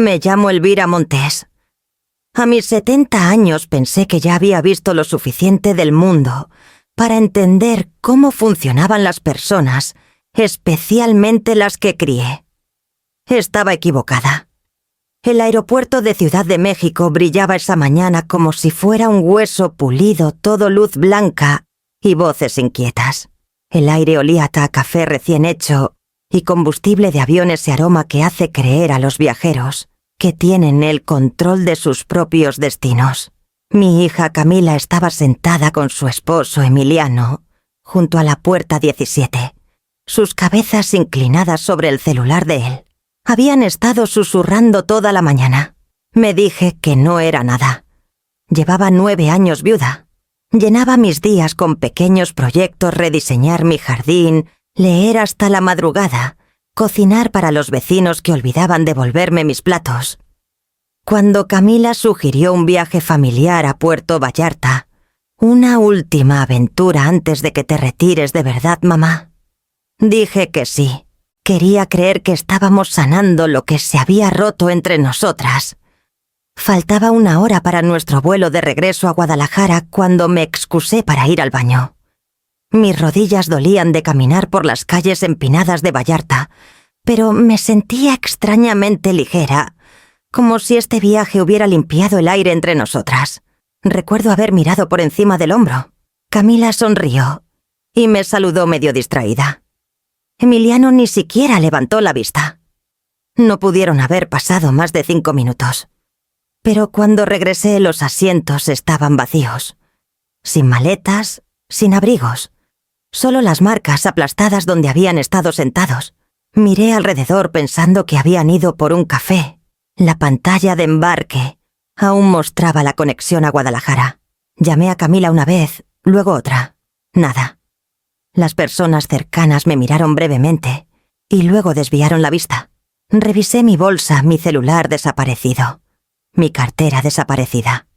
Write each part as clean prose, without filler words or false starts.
Me llamo Elvira Montes. A mis 70 años pensé que ya había visto lo suficiente del mundo para entender cómo funcionaban las personas, especialmente las que crié. Estaba equivocada. El aeropuerto de Ciudad de México brillaba esa mañana como si fuera un hueso pulido, todo luz blanca y voces inquietas. El aire olía a café recién hecho y combustible de avión, ese aroma que hace creer a los viajeros que tienen el control de sus propios destinos. Mi hija Camila estaba sentada con su esposo Emiliano junto a la puerta 17, sus cabezas inclinadas sobre el celular de él. Habían estado susurrando toda la mañana. Me dije que no era nada. Llevaba 9 años viuda. Llenaba mis días con pequeños proyectos, rediseñar mi jardín, leer hasta la madrugada, cocinar para los vecinos que olvidaban devolverme mis platos. Cuando Camila sugirió un viaje familiar a Puerto Vallarta, una última aventura antes de que te retires de verdad, mamá, dije que sí. Quería creer que estábamos sanando lo que se había roto entre nosotras. Faltaba 1 hora para nuestro vuelo de regreso a Guadalajara cuando me excusé para ir al baño. Mis rodillas dolían de caminar por las calles empinadas de Vallarta, pero me sentía extrañamente ligera, como si este viaje hubiera limpiado el aire entre nosotras. Recuerdo haber mirado por encima del hombro. Camila sonrió y me saludó medio distraída. Emiliano ni siquiera levantó la vista. No pudieron haber pasado más de 5 minutos. Pero cuando regresé, los asientos estaban vacíos. Sin maletas, sin abrigos. Solo las marcas aplastadas donde habían estado sentados. Miré alrededor pensando que habían ido por un café. La pantalla de embarque aún mostraba la conexión a Guadalajara. Llamé a Camila una vez, luego otra. Nada. Las personas cercanas me miraron brevemente y luego desviaron la vista. Revisé mi bolsa, mi celular desaparecido, mi cartera desaparecida,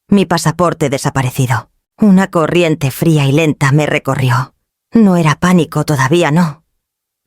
mi pasaporte desaparecido. Una corriente fría y lenta me recorrió. No era pánico, todavía no.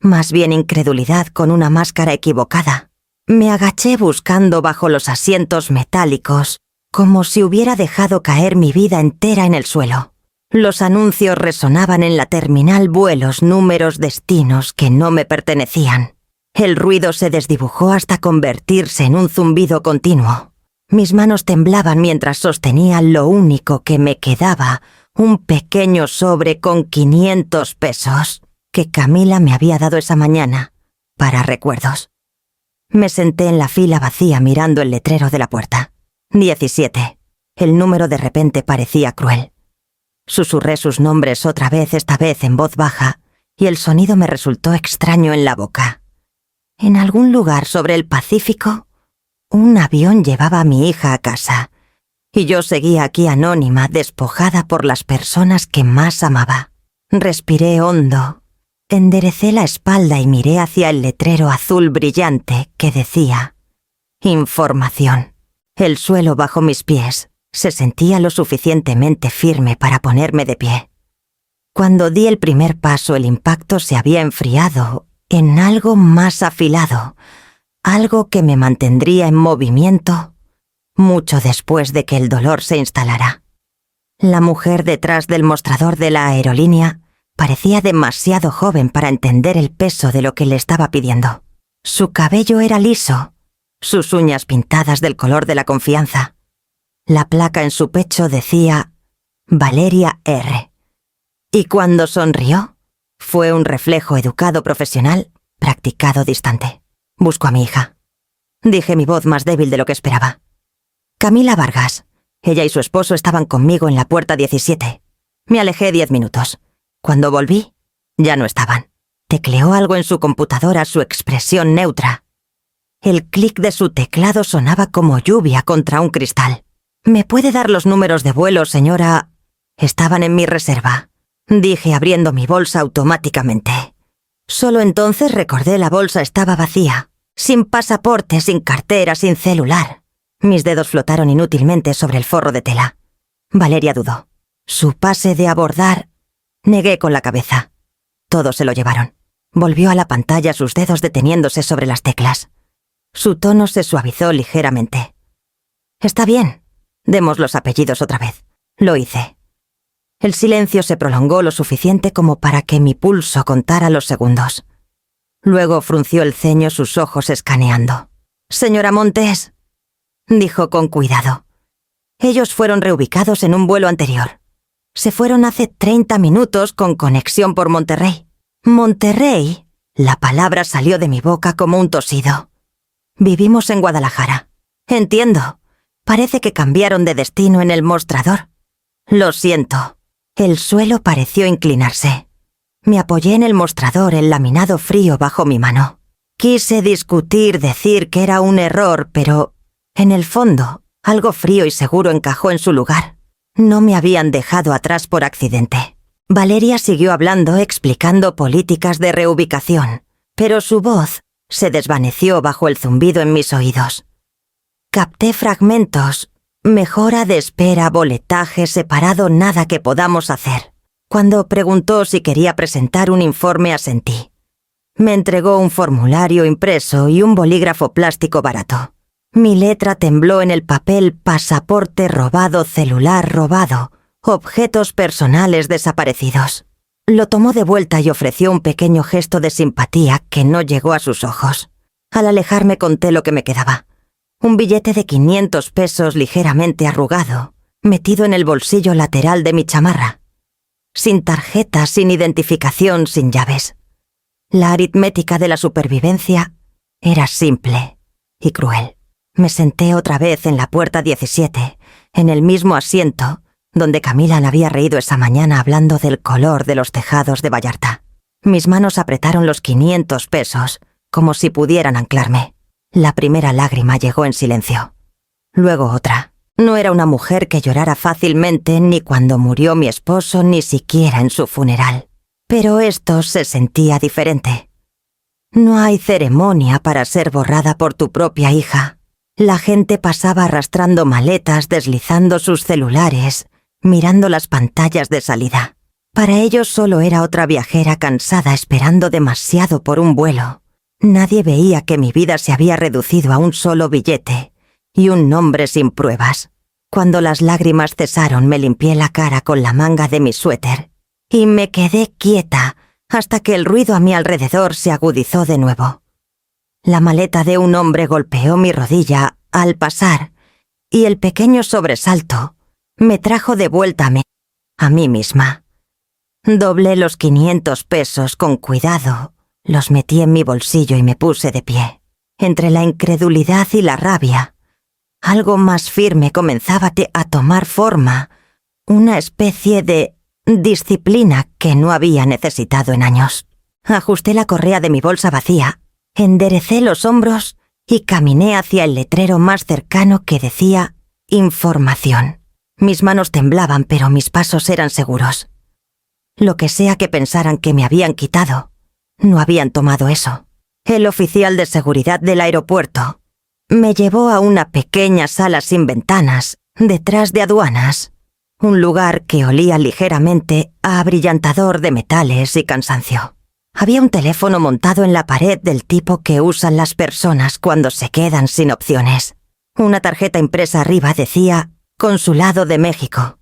Más bien incredulidad con una máscara equivocada. Me agaché buscando bajo los asientos metálicos, como si hubiera dejado caer mi vida entera en el suelo. Los anuncios resonaban en la terminal, vuelos, números, destinos que no me pertenecían. El ruido se desdibujó hasta convertirse en un zumbido continuo. Mis manos temblaban mientras sostenía lo único que me quedaba, un pequeño sobre con 500 pesos que Camila me había dado esa mañana para recuerdos. Me senté en la fila vacía mirando el letrero de la puerta. 17. El número de repente parecía cruel. Susurré sus nombres otra vez, esta vez en voz baja, y el sonido me resultó extraño en la boca. En algún lugar sobre el Pacífico, un avión llevaba a mi hija a casa, y yo seguía aquí anónima, despojada por las personas que más amaba. Respiré hondo, enderecé la espalda y miré hacia el letrero azul brillante que decía «Información». El suelo bajo mis pies se sentía lo suficientemente firme para ponerme de pie. Cuando di el primer paso, el impacto se había enfriado en algo más afilado, algo que me mantendría en movimiento mucho después de que el dolor se instalara. La mujer detrás del mostrador de la aerolínea parecía demasiado joven para entender el peso de lo que le estaba pidiendo. Su cabello era liso, sus uñas pintadas del color de la confianza. La placa en su pecho decía Valeria R. Y cuando sonrió, fue un reflejo educado profesional, practicado distante. Busco a mi hija. Dije, mi voz más débil de lo que esperaba. Camila Vargas. Ella y su esposo estaban conmigo en la puerta 17. Me alejé 10 minutos. Cuando volví, ya no estaban. Tecleó algo en su computadora, su expresión neutra. El clic de su teclado sonaba como lluvia contra un cristal. ¿Me puede dar los números de vuelo, señora? Estaban en mi reserva, dije abriendo mi bolsa automáticamente. Solo entonces recordé la bolsa estaba vacía, sin pasaporte, sin cartera, sin celular. Mis dedos flotaron inútilmente sobre el forro de tela. Valeria dudó. Su pase de abordar. Negué con la cabeza. Todos se lo llevaron. Volvió a la pantalla, sus dedos deteniéndose sobre las teclas. Su tono se suavizó ligeramente. «Está bien. Demos los apellidos otra vez». Lo hice. El silencio se prolongó lo suficiente como para que mi pulso contara los segundos. Luego frunció el ceño, sus ojos escaneando. «Señora Montes», dijo con cuidado. «Ellos fueron reubicados en un vuelo anterior. Se fueron hace 30 minutos con conexión por Monterrey». «Monterrey». La palabra salió de mi boca como un tosido. «Vivimos en Guadalajara». «Entiendo. Parece que cambiaron de destino en el mostrador». «Lo siento». El suelo pareció inclinarse. Me apoyé en el mostrador, el laminado frío bajo mi mano. Quise decir que era un error, pero, en el fondo, algo frío y seguro encajó en su lugar. No me habían dejado atrás por accidente. Valeria siguió hablando, explicando políticas de reubicación, pero su voz se desvaneció bajo el zumbido en mis oídos. Capté fragmentos. Mejora de espera, boletaje, separado, nada que podamos hacer. Cuando preguntó si quería presentar un informe, asentí. Me entregó un formulario impreso y un bolígrafo plástico barato. Mi letra tembló en el papel: pasaporte robado, celular robado, objetos personales desaparecidos. Lo tomó de vuelta y ofreció un pequeño gesto de simpatía que no llegó a sus ojos. Al alejarme conté lo que me quedaba. Un billete de 500 pesos ligeramente arrugado, metido en el bolsillo lateral de mi chamarra. Sin tarjeta, sin identificación, sin llaves. La aritmética de la supervivencia era simple y cruel. Me senté otra vez en la puerta 17, en el mismo asiento donde Camila había reído esa mañana hablando del color de los tejados de Vallarta. Mis manos apretaron los 500 pesos, como si pudieran anclarme. La primera lágrima llegó en silencio. Luego otra. No era una mujer que llorara fácilmente ni cuando murió mi esposo, ni siquiera en su funeral. Pero esto se sentía diferente. No hay ceremonia para ser borrada por tu propia hija. La gente pasaba arrastrando maletas, deslizando sus celulares, mirando las pantallas de salida. Para ellos solo era otra viajera cansada esperando demasiado por un vuelo. Nadie veía que mi vida se había reducido a un solo billete y un nombre sin pruebas. Cuando las lágrimas cesaron, me limpié la cara con la manga de mi suéter y me quedé quieta hasta que el ruido a mi alrededor se agudizó de nuevo. La maleta de un hombre golpeó mi rodilla al pasar y el pequeño sobresalto me trajo de vuelta a mí misma. Doblé los 500 pesos con cuidado. Los metí en mi bolsillo y me puse de pie. Entre la incredulidad y la rabia, algo más firme comenzaba a tomar forma, una especie de disciplina que no había necesitado en años. Ajusté la correa de mi bolsa vacía, enderecé los hombros y caminé hacia el letrero más cercano que decía «Información». Mis manos temblaban, pero mis pasos eran seguros. Lo que sea que pensaran que me habían quitado, no habían tomado eso. El oficial de seguridad del aeropuerto me llevó a una pequeña sala sin ventanas, detrás de aduanas, un lugar que olía ligeramente a abrillantador de metales y cansancio. Había un teléfono montado en la pared del tipo que usan las personas cuando se quedan sin opciones. Una tarjeta impresa arriba decía «Consulado de México»,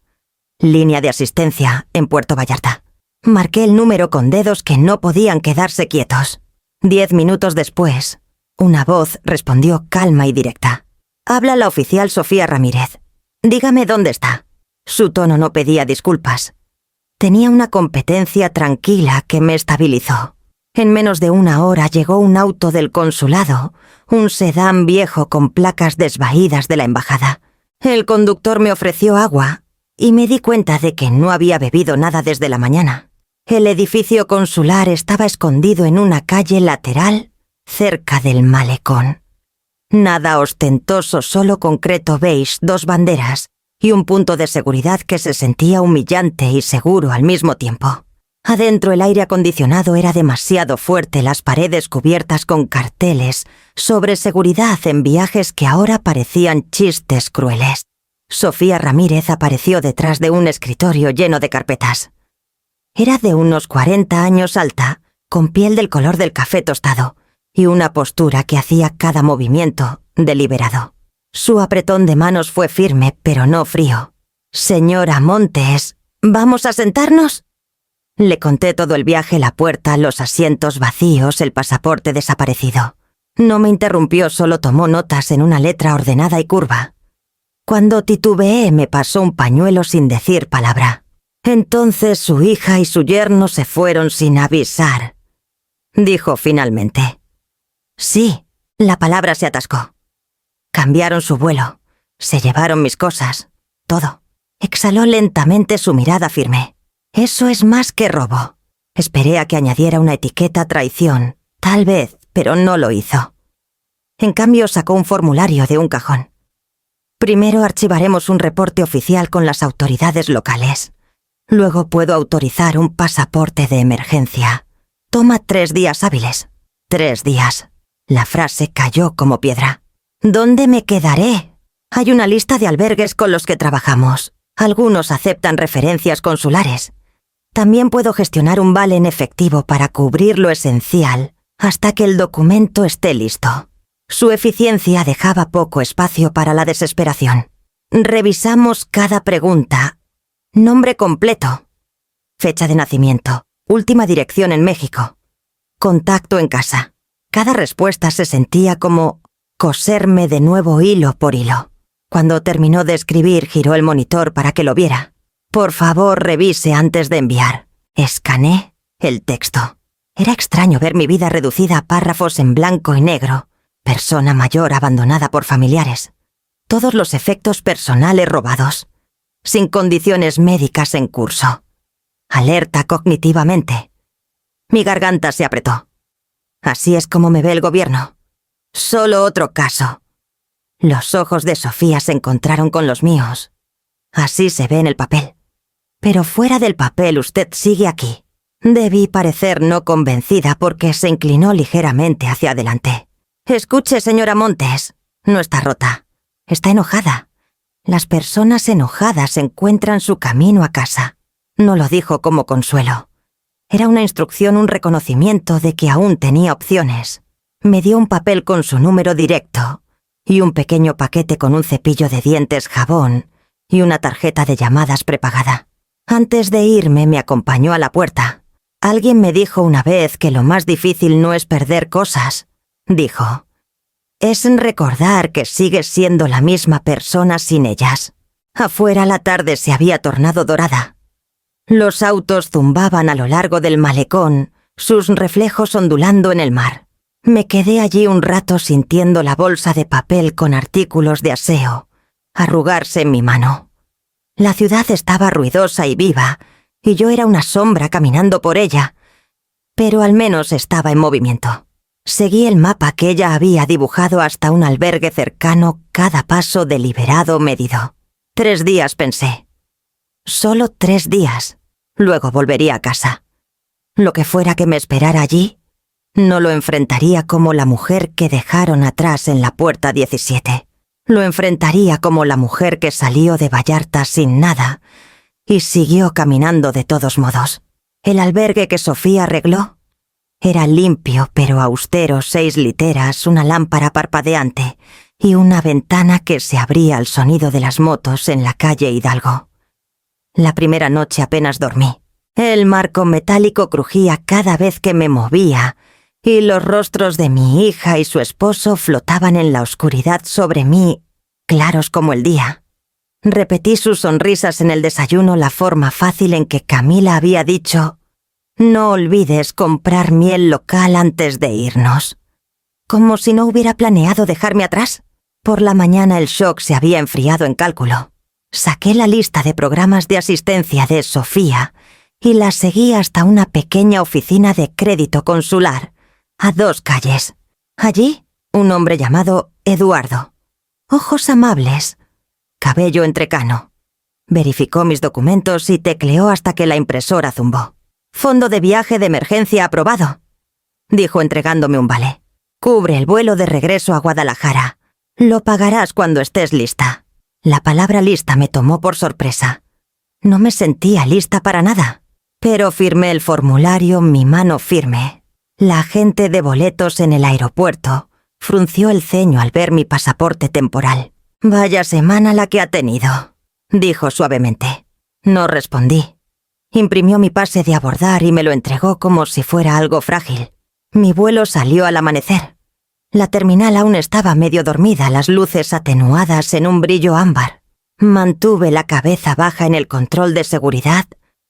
línea de asistencia en Puerto Vallarta. Marqué el número con dedos que no podían quedarse quietos. 10 minutos después, una voz respondió calma y directa. «Habla la oficial Sofía Ramírez. Dígame dónde está». Su tono no pedía disculpas. Tenía una competencia tranquila que me estabilizó. En menos de una hora llegó un auto del consulado, un sedán viejo con placas desvaídas de la embajada. El conductor me ofreció agua y me di cuenta de que no había bebido nada desde la mañana. El edificio consular estaba escondido en una calle lateral cerca del malecón. Nada ostentoso, solo concreto beige, 2 banderas y un punto de seguridad que se sentía humillante y seguro al mismo tiempo. Adentro el aire acondicionado era demasiado fuerte, las paredes cubiertas con carteles sobre seguridad en viajes que ahora parecían chistes crueles. Sofía Ramírez apareció detrás de un escritorio lleno de carpetas. Era de unos 40 años alta, con piel del color del café tostado, y una postura que hacía cada movimiento deliberado. Su apretón de manos fue firme, pero no frío. «Señora Montes, ¿vamos a sentarnos?» Le conté todo el viaje, la puerta, los asientos vacíos, el pasaporte desaparecido. No me interrumpió, solo tomó notas en una letra ordenada y curva. Cuando titubeé, me pasó un pañuelo sin decir palabra. Entonces su hija y su yerno se fueron sin avisar, dijo finalmente. Sí, la palabra se atascó. Cambiaron su vuelo, se llevaron mis cosas, todo. Exhaló lentamente su mirada firme. Eso es más que robo. Esperé a que añadiera una etiqueta traición, tal vez, pero no lo hizo. En cambio, sacó un formulario de un cajón. Primero archivaremos un reporte oficial con las autoridades locales. Luego puedo autorizar un pasaporte de emergencia. Toma 3 días hábiles. 3 días. La frase cayó como piedra. ¿Dónde me quedaré? Hay una lista de albergues con los que trabajamos. Algunos aceptan referencias consulares. También puedo gestionar un vale en efectivo para cubrir lo esencial hasta que el documento esté listo. Su eficiencia dejaba poco espacio para la desesperación. Revisamos cada pregunta. Nombre completo. Fecha de nacimiento. Última dirección en México. Contacto en casa. Cada respuesta se sentía como coserme de nuevo hilo por hilo. Cuando terminó de escribir, giró el monitor para que lo viera. Por favor, revise antes de enviar. Escaneé el texto. Era extraño ver mi vida reducida a párrafos en blanco y negro. Persona mayor abandonada por familiares. Todos los efectos personales robados. Sin condiciones médicas en curso. Alerta cognitivamente. Mi garganta se apretó. Así es como me ve el gobierno. Solo otro caso. Los ojos de Sofía se encontraron con los míos. Así se ve en el papel. Pero fuera del papel usted sigue aquí. Debí parecer no convencida porque se inclinó ligeramente hacia adelante. Escuche, señora Montes. No está rota. Está enojada. Las personas enojadas encuentran su camino a casa. No lo dijo como consuelo. Era una instrucción, un reconocimiento de que aún tenía opciones. Me dio un papel con su número directo y un pequeño paquete con un cepillo de dientes, jabón y una tarjeta de llamadas prepagada. Antes de irme me acompañó a la puerta. Alguien me dijo una vez que lo más difícil no es perder cosas, dijo. Es recordar que sigues siendo la misma persona sin ellas. Afuera la tarde se había tornado dorada. Los autos zumbaban a lo largo del malecón, sus reflejos ondulando en el mar. Me quedé allí un rato sintiendo la bolsa de papel con artículos de aseo arrugarse en mi mano. La ciudad estaba ruidosa y viva, y yo era una sombra caminando por ella, pero al menos estaba en movimiento. Seguí el mapa que ella había dibujado hasta un albergue cercano, cada paso deliberado, medido. 3 días, pensé. Solo 3 días. Luego volvería a casa. Lo que fuera que me esperara allí, no lo enfrentaría como la mujer que dejaron atrás en la puerta 17. Lo enfrentaría como la mujer que salió de Vallarta sin nada y siguió caminando de todos modos. El albergue que Sofía arregló era limpio pero austero, 6 literas, una lámpara parpadeante y una ventana que se abría al sonido de las motos en la calle Hidalgo. La primera noche apenas dormí. El marco metálico crujía cada vez que me movía y los rostros de mi hija y su esposo flotaban en la oscuridad sobre mí, claros como el día. Repetí sus sonrisas en el desayuno, la forma fácil en que Camila había dicho: «No olvides comprar miel local antes de irnos». Como si no hubiera planeado dejarme atrás. Por la mañana el shock se había enfriado en cálculo. Saqué la lista de programas de asistencia de Sofía y la seguí hasta una pequeña oficina de crédito consular, a 2 calles. Allí, un hombre llamado Eduardo. Ojos amables, cabello entrecano. Verificó mis documentos y tecleó hasta que la impresora zumbó. «Fondo de viaje de emergencia aprobado», dijo entregándome un vale. «Cubre el vuelo de regreso a Guadalajara. Lo pagarás cuando estés lista». La palabra lista me tomó por sorpresa. No me sentía lista para nada, pero firmé el formulario, mi mano firme. La agente de boletos en el aeropuerto frunció el ceño al ver mi pasaporte temporal. «Vaya semana la que ha tenido», dijo suavemente. No respondí. Imprimió mi pase de abordar y me lo entregó como si fuera algo frágil. Mi vuelo salió al amanecer. La terminal aún estaba medio dormida, las luces atenuadas en un brillo ámbar. Mantuve la cabeza baja en el control de seguridad,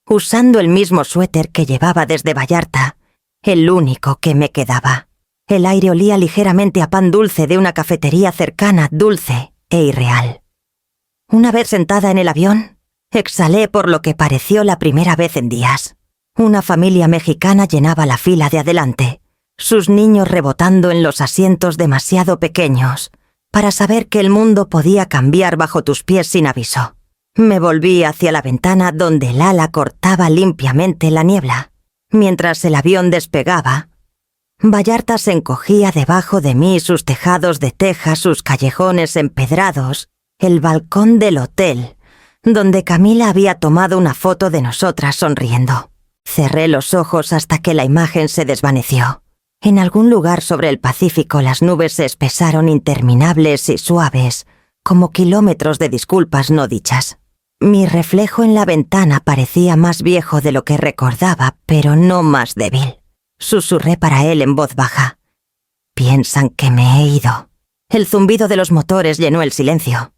usando el mismo suéter que llevaba desde Vallarta, el único que me quedaba. El aire olía ligeramente a pan dulce de una cafetería cercana, dulce e irreal. Una vez sentada en el avión, exhalé por lo que pareció la primera vez en días. Una familia mexicana llenaba la fila de adelante, sus niños rebotando en los asientos demasiado pequeños para saber que el mundo podía cambiar bajo tus pies sin aviso. Me volví hacia la ventana donde el ala cortaba limpiamente la niebla. Mientras el avión despegaba, Vallarta se encogía debajo de mí, sus tejados de teja, sus callejones empedrados, el balcón del hotel, donde Camila había tomado una foto de nosotras sonriendo. Cerré los ojos hasta que la imagen se desvaneció. En algún lugar sobre el Pacífico las nubes se espesaron interminables y suaves, como kilómetros de disculpas no dichas. Mi reflejo en la ventana parecía más viejo de lo que recordaba, pero no más débil. Susurré para él en voz baja. «Piensan que me he ido». El zumbido de los motores llenó el silencio.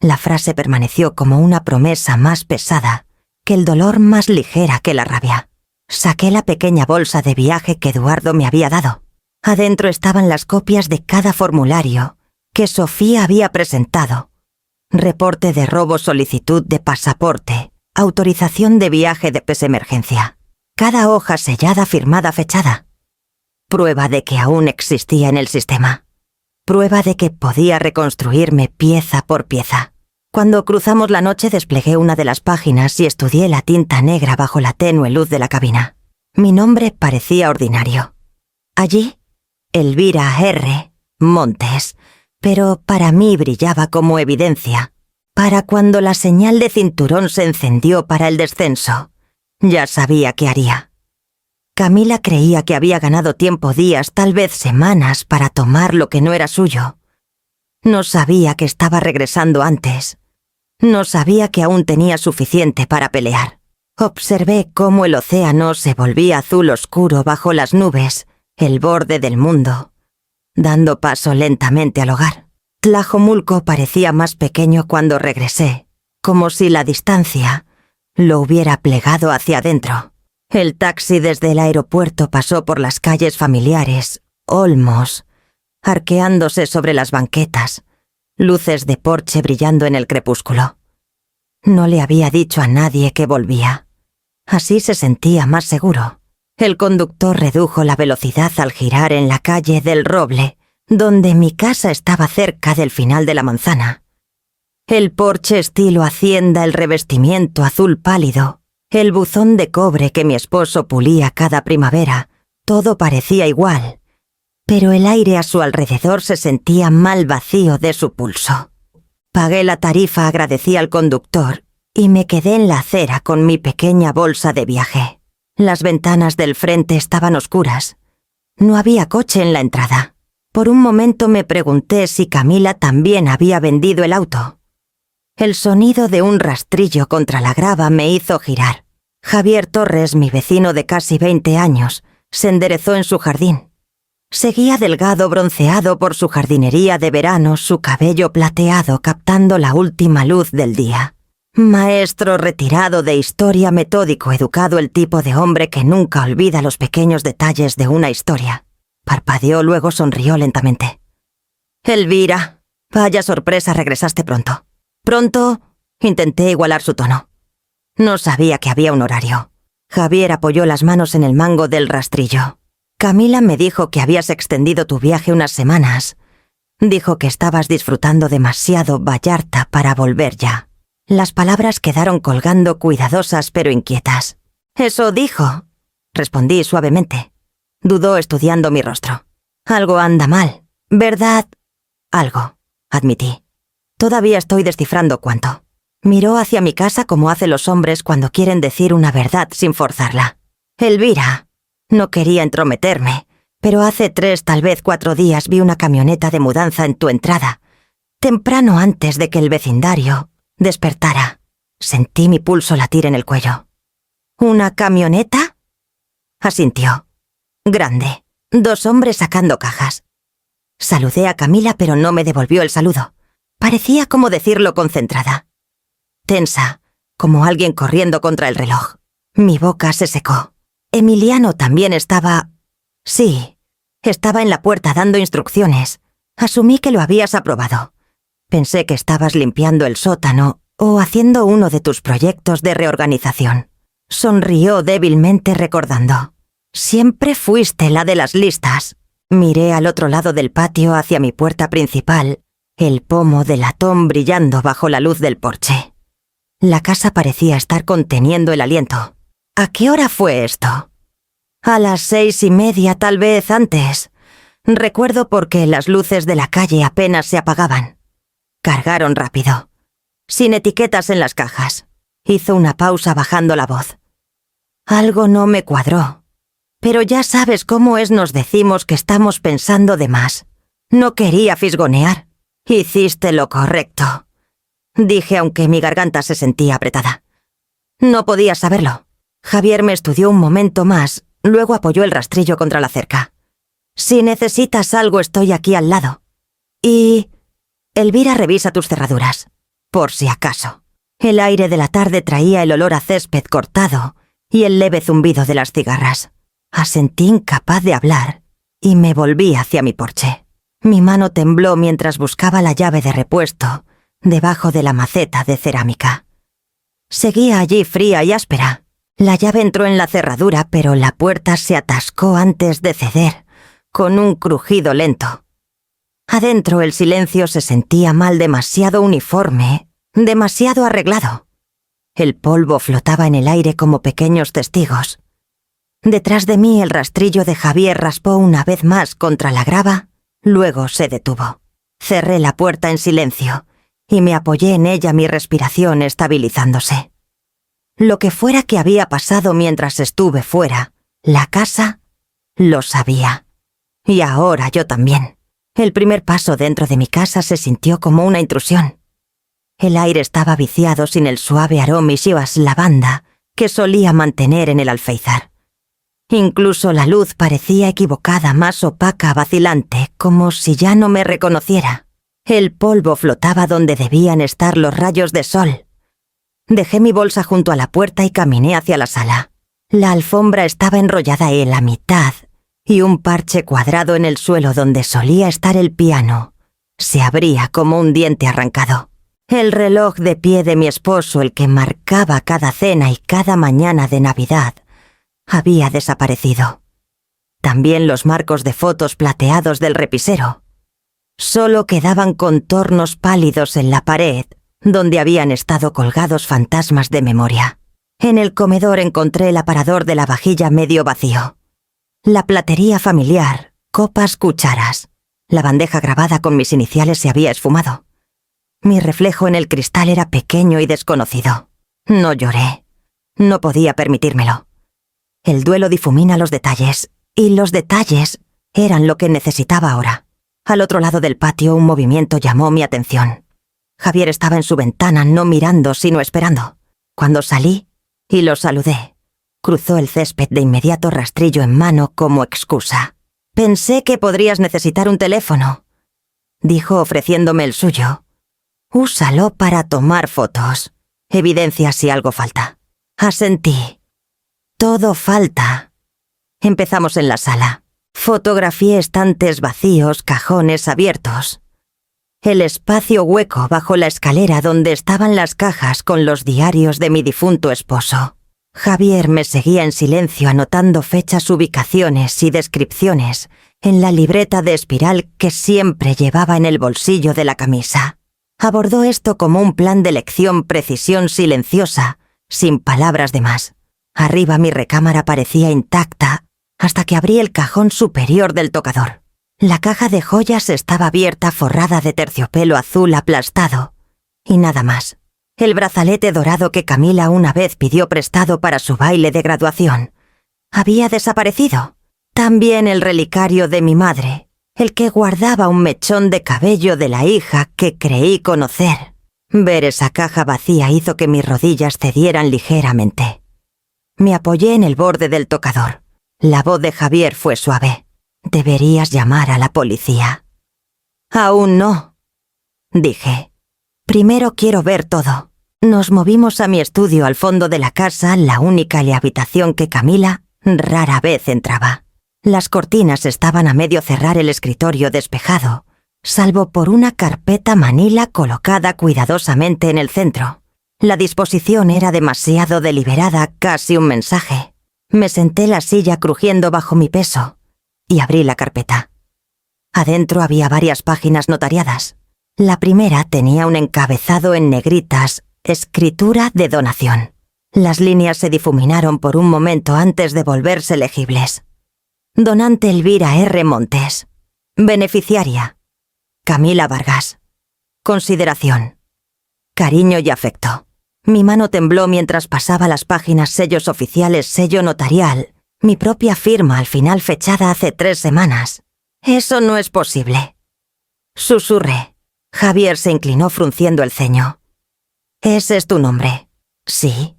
La frase permaneció como una promesa más pesada, que el dolor más ligera que la rabia. Saqué la pequeña bolsa de viaje que Eduardo me había dado. Adentro estaban las copias de cada formulario que Sofía había presentado. Reporte de robo, solicitud de pasaporte, autorización de viaje de emergencia. Cada hoja sellada, firmada, fechada. Prueba de que aún existía en el sistema. Prueba de que podía reconstruirme pieza por pieza. Cuando cruzamos la noche desplegué una de las páginas y estudié la tinta negra bajo la tenue luz de la cabina. Mi nombre parecía ordinario. Allí, Elvira R. Montes, pero para mí brillaba como evidencia. Para cuando la señal de cinturón se encendió para el descenso, ya sabía qué haría. Camila creía que había ganado tiempo, días, tal vez semanas, para tomar lo que no era suyo. No sabía que estaba regresando antes. No sabía que aún tenía suficiente para pelear. Observé cómo el océano se volvía azul oscuro bajo las nubes, el borde del mundo, dando paso lentamente al hogar. Tlajomulco parecía más pequeño cuando regresé, como si la distancia lo hubiera plegado hacia adentro. El taxi desde el aeropuerto pasó por las calles familiares, olmos, arqueándose sobre las banquetas, luces de porche brillando en el crepúsculo. No le había dicho a nadie que volvía. Así se sentía más seguro. El conductor redujo la velocidad al girar en la calle del Roble, donde mi casa estaba cerca del final de la manzana. El porche estilo hacienda, el revestimiento azul pálido, el buzón de cobre que mi esposo pulía cada primavera, todo parecía igual, pero el aire a su alrededor se sentía mal vacío de su pulso. Pagué la tarifa, agradecí al conductor y me quedé en la acera con mi pequeña bolsa de viaje. Las ventanas del frente estaban oscuras. No había coche en la entrada. Por un momento me pregunté si Camila también había vendido el auto. El sonido de un rastrillo contra la grava me hizo girar. Javier Torres, mi vecino de casi 20 años, se enderezó en su jardín. Seguía delgado, bronceado por su jardinería de verano, su cabello plateado captando la última luz del día. Maestro retirado de historia, metódico, educado, el tipo de hombre que nunca olvida los pequeños detalles de una historia. Parpadeó, luego sonrió lentamente. «Elvira, vaya sorpresa, regresaste pronto». «¿Pronto?» Intenté igualar su tono. No sabía que había un horario. Javier apoyó las manos en el mango del rastrillo. «Camila me dijo que habías extendido tu viaje unas semanas. Dijo que estabas disfrutando demasiado Vallarta para volver ya». Las palabras quedaron colgando cuidadosas pero inquietas. «Eso dijo», respondí suavemente. Dudó estudiando mi rostro. «Algo anda mal, ¿verdad?» «Algo», admití. «Todavía estoy descifrando cuánto». Miró hacia mi casa como hacen los hombres cuando quieren decir una verdad sin forzarla. «Elvira». No quería entrometerme, pero hace 3, tal vez 4 días vi una camioneta de mudanza en tu entrada, temprano antes de que el vecindario despertara. Sentí mi pulso latir en el cuello. ¿Una camioneta? Asintió. Grande. 2 hombres sacando cajas. Saludé a Camila, pero no me devolvió el saludo. Parecía como decirlo concentrada. Tensa, como alguien corriendo contra el reloj. Mi boca se secó. Emiliano también estaba... Sí, estaba en la puerta dando instrucciones. Asumí que lo habías aprobado. Pensé que estabas limpiando el sótano o haciendo uno de tus proyectos de reorganización. Sonrió débilmente recordando. Siempre fuiste la de las listas. Miré al otro lado del patio hacia mi puerta principal, el pomo de latón brillando bajo la luz del porche. La casa parecía estar conteniendo el aliento. ¿A qué hora fue esto? A las 6:30, tal vez antes. Recuerdo porque las luces de la calle apenas se apagaban. Cargaron rápido. Sin etiquetas en las cajas. Hizo una pausa bajando la voz. Algo no me cuadró. Pero ya sabes cómo es, nos decimos que estamos pensando de más. No quería fisgonear. Hiciste lo correcto. Dije aunque mi garganta se sentía apretada. No podía saberlo. Javier me estudió un momento más, luego apoyó el rastrillo contra la cerca. Si necesitas algo, estoy aquí al lado. Y... Elvira revisa tus cerraduras, por si acaso. El aire de la tarde traía el olor a césped cortado y el leve zumbido de las cigarras. Asentí incapaz de hablar y me volví hacia mi porche. Mi mano tembló mientras buscaba la llave de repuesto debajo de la maceta de cerámica. Seguía allí fría y áspera. La llave entró en la cerradura, pero la puerta se atascó antes de ceder, con un crujido lento. Adentro el silencio se sentía mal, demasiado uniforme, demasiado arreglado. El polvo flotaba en el aire como pequeños testigos. Detrás de mí el rastrillo de Javier raspó una vez más contra la grava, luego se detuvo. Cerré la puerta en silencio y me apoyé en ella, mi respiración estabilizándose. Lo que fuera que había pasado mientras estuve fuera, la casa lo sabía. Y ahora yo también. El primer paso dentro de mi casa se sintió como una intrusión. El aire estaba viciado sin el suave aroma y lavanda que solía mantener en el alféizar. Incluso la luz parecía equivocada, más opaca, vacilante, como si ya no me reconociera. El polvo flotaba donde debían estar los rayos de sol. Dejé mi bolsa junto a la puerta y caminé hacia la sala. La alfombra estaba enrollada en la mitad y un parche cuadrado en el suelo donde solía estar el piano se abría como un diente arrancado. El reloj de pie de mi esposo, el que marcaba cada cena y cada mañana de Navidad, había desaparecido. También los marcos de fotos plateados del repisero. Solo quedaban contornos pálidos en la pared, donde habían estado colgados fantasmas de memoria. En el comedor encontré el aparador de la vajilla medio vacío. La platería familiar, copas, cucharas. La bandeja grabada con mis iniciales se había esfumado. Mi reflejo en el cristal era pequeño y desconocido. No lloré. No podía permitírmelo. El duelo difumina los detalles, y los detalles eran lo que necesitaba ahora. Al otro lado del patio un movimiento llamó mi atención. Javier estaba en su ventana, no mirando, sino esperando. Cuando salí y lo saludé, cruzó el césped de inmediato, rastrillo en mano como excusa. «Pensé que podrías necesitar un teléfono», dijo ofreciéndome el suyo. «Úsalo para tomar fotos. Evidencia si algo falta». Asentí. Todo falta. Empezamos en la sala. Fotografié estantes vacíos, cajones abiertos. El espacio hueco bajo la escalera donde estaban las cajas con los diarios de mi difunto esposo. Javier me seguía en silencio anotando fechas, ubicaciones y descripciones en la libreta de espiral que siempre llevaba en el bolsillo de la camisa. Abordó esto como un plan de lección, precisión silenciosa, sin palabras de más. Arriba mi recámara parecía intacta hasta que abrí el cajón superior del tocador. La caja de joyas estaba abierta, forrada de terciopelo azul aplastado, y nada más. El brazalete dorado que Camila una vez pidió prestado para su baile de graduación había desaparecido. También el relicario de mi madre, el que guardaba un mechón de cabello de la hija que creí conocer. Ver esa caja vacía hizo que mis rodillas cedieran ligeramente. Me apoyé en el borde del tocador. La voz de Javier fue suave. «Deberías llamar a la policía». «Aún no», dije. «Primero quiero ver todo». Nos movimos a mi estudio al fondo de la casa, la única habitación que Camila rara vez entraba. Las cortinas estaban a medio cerrar el escritorio despejado, salvo por una carpeta manila colocada cuidadosamente en el centro. La disposición era demasiado deliberada, casi un mensaje. Me senté en la silla crujiendo bajo mi peso y abrí la carpeta. Adentro había varias páginas notariadas. La primera tenía un encabezado en negritas, escritura de donación. Las líneas se difuminaron por un momento antes de volverse legibles. Donante Elvira R. Montes. Beneficiaria: Camila Vargas. Consideración: cariño y afecto. Mi mano tembló mientras pasaba las páginas: sellos oficiales, sello notarial, mi propia firma al final fechada hace 3 semanas. «Eso no es posible», susurré. Javier se inclinó frunciendo el ceño. «¿Ese es tu nombre?» «Sí.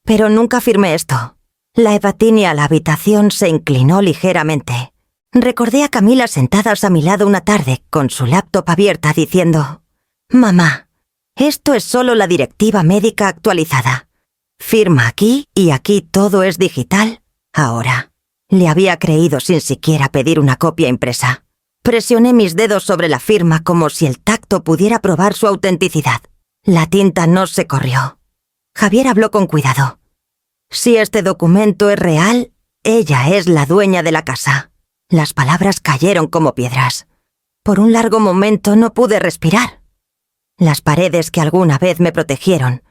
Pero nunca firmé esto». La Evatini a la habitación se inclinó ligeramente. Recordé a Camila sentadas a mi lado una tarde, con su laptop abierta, diciendo: «Mamá, esto es solo la directiva médica actualizada. Firma aquí y aquí todo es digital ahora». Le había creído sin siquiera pedir una copia impresa. Presioné mis dedos sobre la firma como si el tacto pudiera probar su autenticidad. La tinta no se corrió. Javier habló con cuidado. «Si este documento es real, ella es la dueña de la casa». Las palabras cayeron como piedras. Por un largo momento no pude respirar. Las paredes que alguna vez me protegieron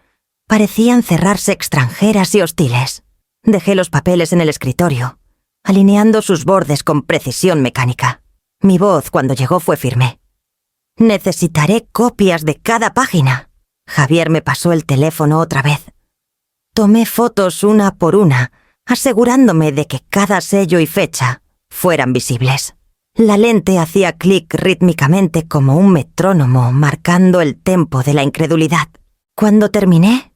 parecían cerrarse extranjeras y hostiles. Dejé los papeles en el escritorio, alineando sus bordes con precisión mecánica. Mi voz cuando llegó fue firme. «Necesitaré copias de cada página». Javier me pasó el teléfono otra vez. Tomé fotos una por una, asegurándome de que cada sello y fecha fueran visibles. La lente hacía clic rítmicamente como un metrónomo, marcando el tempo de la incredulidad. Cuando terminé,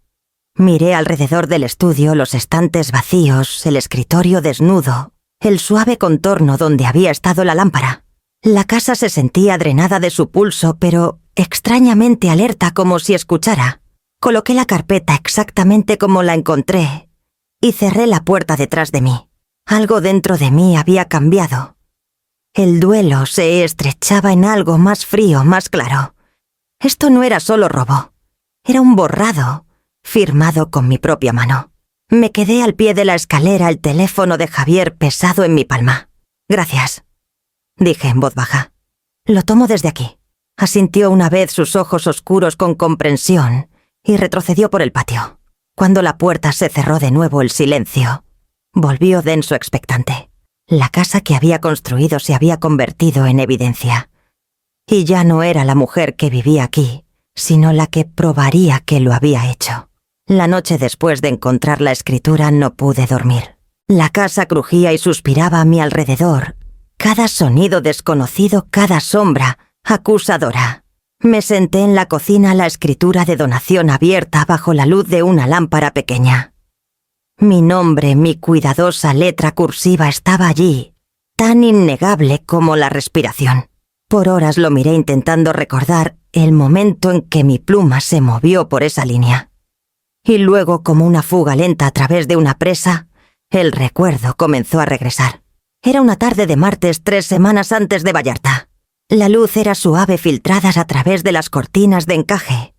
miré alrededor del estudio, los estantes vacíos, el escritorio desnudo, el suave contorno donde había estado la lámpara. La casa se sentía drenada de su pulso, pero extrañamente alerta, como si escuchara. Coloqué la carpeta exactamente como la encontré y cerré la puerta detrás de mí. Algo dentro de mí había cambiado. El duelo se estrechaba en algo más frío, más claro. Esto no era solo robo. Era un borrado, firmado con mi propia mano. Me quedé al pie de la escalera, el teléfono de Javier pesado en mi palma. «Gracias», dije en voz baja. «Lo tomo desde aquí». Asintió una vez, sus ojos oscuros con comprensión, y retrocedió por el patio. Cuando la puerta se cerró de nuevo, el silencio volvió denso, expectante. La casa que había construido se había convertido en evidencia. Y ya no era la mujer que vivía aquí, sino la que probaría que lo había hecho. La noche después de encontrar la escritura no pude dormir. La casa crujía y suspiraba a mi alrededor. Cada sonido desconocido, cada sombra acusadora. Me senté en la cocina, la escritura de donación abierta bajo la luz de una lámpara pequeña. Mi nombre, mi cuidadosa letra cursiva estaba allí, tan innegable como la respiración. Por horas lo miré intentando recordar el momento en que mi pluma se movió por esa línea. Y luego, como una fuga lenta a través de una presa, el recuerdo comenzó a regresar. Era una tarde de martes 3 semanas antes de Vallarta. La luz era suave, filtrada a través de las cortinas de encaje.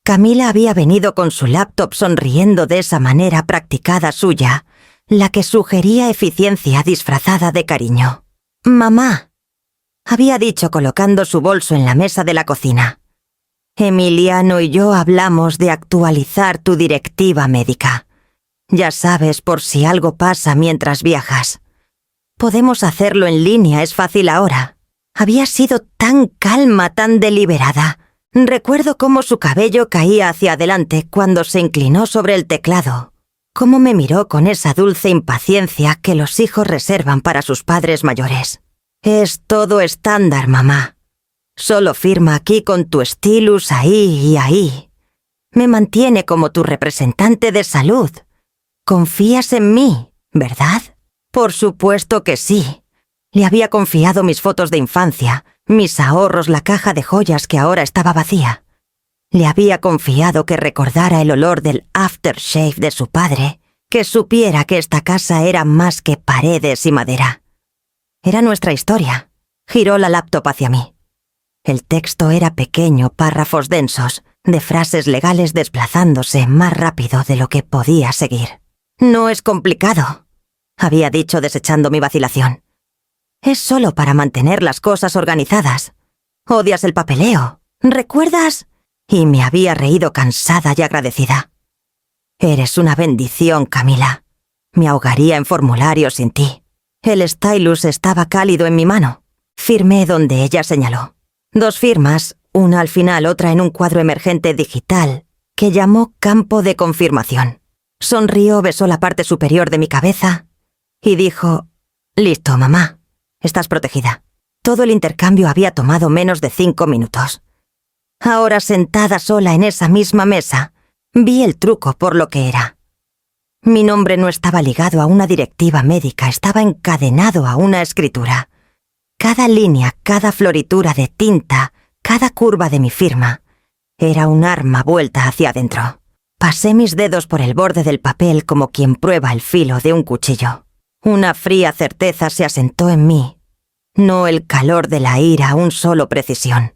Camila había venido con su laptop sonriendo de esa manera practicada suya, la que sugería eficiencia disfrazada de cariño. «Mamá», había dicho colocando su bolso en la mesa de la cocina. «Emiliano y yo hablamos de actualizar tu directiva médica. Ya sabes, por si algo pasa mientras viajas. Podemos hacerlo en línea, es fácil ahora». Había sido tan calma, tan deliberada. Recuerdo cómo su cabello caía hacia adelante cuando se inclinó sobre el teclado, Cómo me miró con esa dulce impaciencia que los hijos reservan para sus padres mayores. Es todo estándar, mamá. Solo firma aquí con tu stylus ahí y ahí. Me mantiene como tu representante de salud. Confías en mí, ¿verdad? Por supuesto que sí. Le había confiado mis fotos de infancia, mis ahorros, la caja de joyas que ahora estaba vacía. Le había confiado que recordara el olor del aftershave de su padre, que supiera que esta casa era más que paredes y madera. Era nuestra historia. Giró la laptop hacia mí. El texto era pequeño, párrafos densos, de frases legales desplazándose más rápido de lo que podía seguir. No es complicado, había dicho desechando mi vacilación. Es solo para mantener las cosas organizadas. Odias el papeleo, ¿recuerdas? Y me había reído cansada y agradecida. Eres una bendición, Camila. Me ahogaría en formularios sin ti. El stylus estaba cálido en mi mano. Firmé donde ella señaló. 2 firmas, una al final, otra en un cuadro emergente digital, que llamó campo de confirmación. Sonrió, besó la parte superior de mi cabeza y dijo: «Listo, mamá. Estás protegida». Todo el intercambio había tomado menos de 5 minutos. Ahora, sentada sola en esa misma mesa, vi el truco por lo que era. Mi nombre no estaba ligado a una directiva médica, estaba encadenado a una escritura. Cada línea, cada floritura de tinta, cada curva de mi firma, era un arma vuelta hacia adentro. Pasé mis dedos por el borde del papel como quien prueba el filo de un cuchillo. Una fría certeza se asentó en mí, no el calor de la ira, un solo precisión.